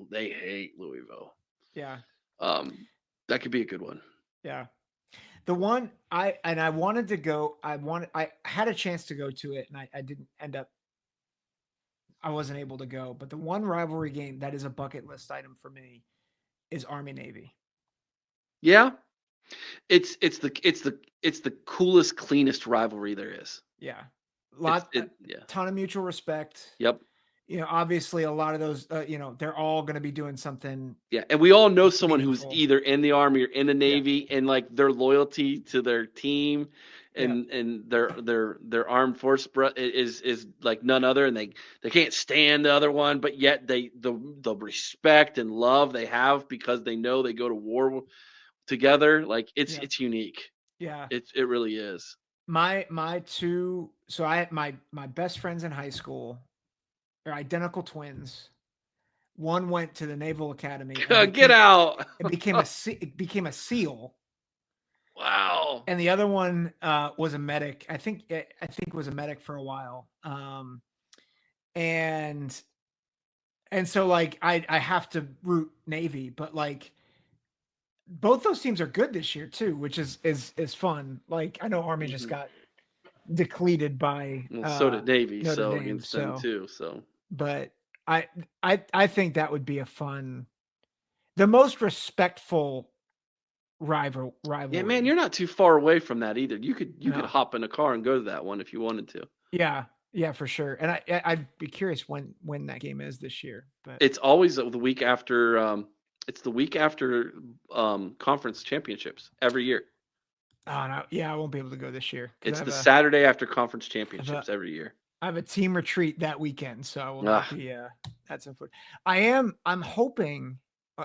Louisville. Yeah. That could be a good one. Yeah. The one I wanted to go, I had a chance to go to it, and I didn't end up. I wasn't able to go, but the one rivalry game that is a bucket list item for me is Army Navy. Yeah, it's the coolest, cleanest rivalry there is. Yeah, ton of mutual respect. Yep. Obviously a lot of those, they're all going to be doing something. Yeah, and we all know someone who's either in the Army or in the Navy, and like their loyalty to their team and their armed force is like none other, and they can't stand the other one, but yet the respect and love they have because they know they go to war together. Like it's unique. Yeah, it really is. My two, so I had my best friends in high school. They're identical twins. One went to the Naval Academy. Get out! It became a SEAL. Wow. And the other one was a medic. I think was a medic for a while. And so like I have to root Navy, but like both those teams are good this year too, which is fun. Like I know Army just got depleted by so did Navy, Notre so Dame, against them too. So, but I think that would be the most respectful rivalry. Yeah, man, you're not too far away from that either. You could hop in a car and go to that one if you wanted to. Yeah, for sure. And I'd be curious when that game is this year. But it's always the week after. It's the week after conference championships every year. Oh no, yeah, I won't be able to go this year. It's the Saturday after conference championships every year. I have a team retreat that weekend, so I will not be. That's unfortunate. I'm hoping.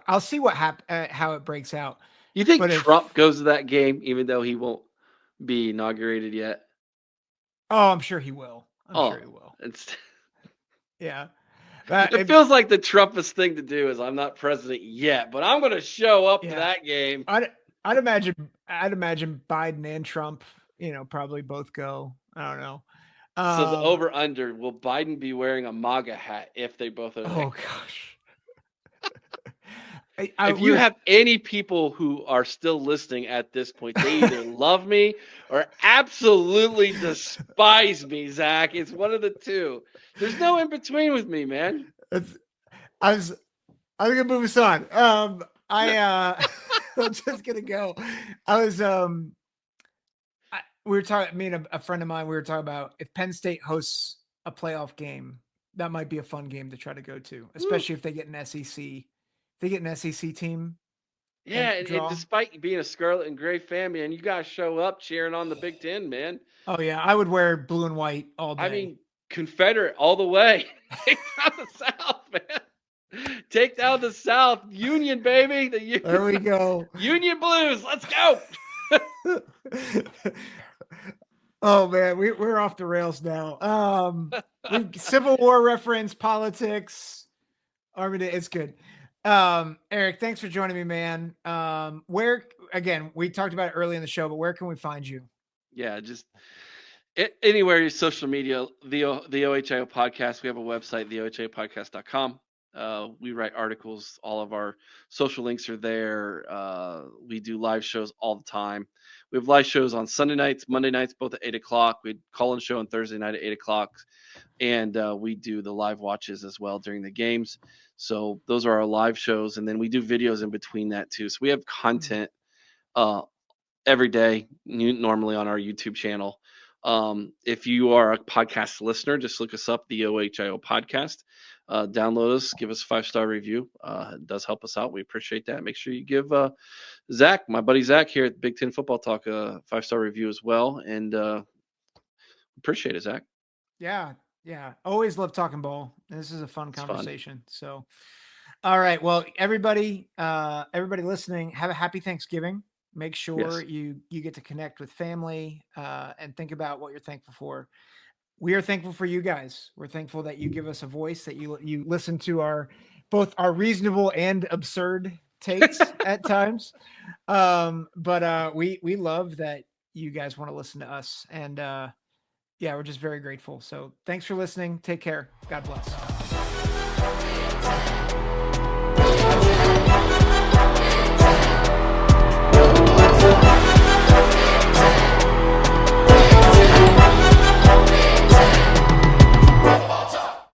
I'll see what how it breaks out. You think Trump goes to that game, even though he won't be inaugurated yet? Oh, I'm sure he will. I'm sure he will. Yeah. It feels like the Trumpist thing to do is I'm not president yet, but I'm going to show up to that game. I'd imagine Biden and Trump, probably both go. I don't know. So the over under, will Biden be wearing a MAGA hat if they both are there? Oh gosh. If you have any people who are still listening at this point, they either love me or absolutely despise me, Zach. It's one of the two. There's no in between with me, man. I'm gonna move us on. I'm just gonna go. We were talking. Me and a friend of mine. We were talking about if Penn State hosts a playoff game, that might be a fun game to try to go to, especially if they get an SEC. They get an SEC team. Yeah, and despite being a Scarlet and Gray fan, man, you gotta show up cheering on the Big Ten, man. Oh yeah, I would wear blue and white all day. I mean, Confederate all the way. Take down the South, man. Take down the South. Union, baby. There we go. Union Blues. Let's go. Oh man, we're off the rails now. Civil War reference, politics. Army Day, it's good. Eric, thanks for joining me, man. Where again, we talked about it early in the show, but where can we find you? Yeah, just anywhere your social media, the OHIO podcast. We have a website, theohiopodcast.com. We write articles. All of our social links are there. We do live shows all the time. We have live shows on Sunday nights, Monday nights, both at 8 o'clock. We call in show on Thursday night at 8 o'clock. And we do the live watches as well during the games. So those are our live shows. And then we do videos in between that too. So we have content every day, normally on our YouTube channel. If you are a podcast listener, just look us up, the OHIO podcast. Download us, give us a 5-star review. It does help us out. We appreciate that. Make sure you give Zach, my buddy Zach here at Big Ten Football Talk, a 5-star review as well. And appreciate it, Zach. Yeah. Always love talking ball. This is a fun conversation. So, all right. Well, everybody listening, have a happy Thanksgiving. Make sure you get to connect with family and think about what you're thankful for. We are thankful for you guys. We're thankful that you give us a voice, that you listen to both our reasonable and absurd takes at times. But we love that you guys want to listen to us. And we're just very grateful. So thanks for listening. Take care. God bless.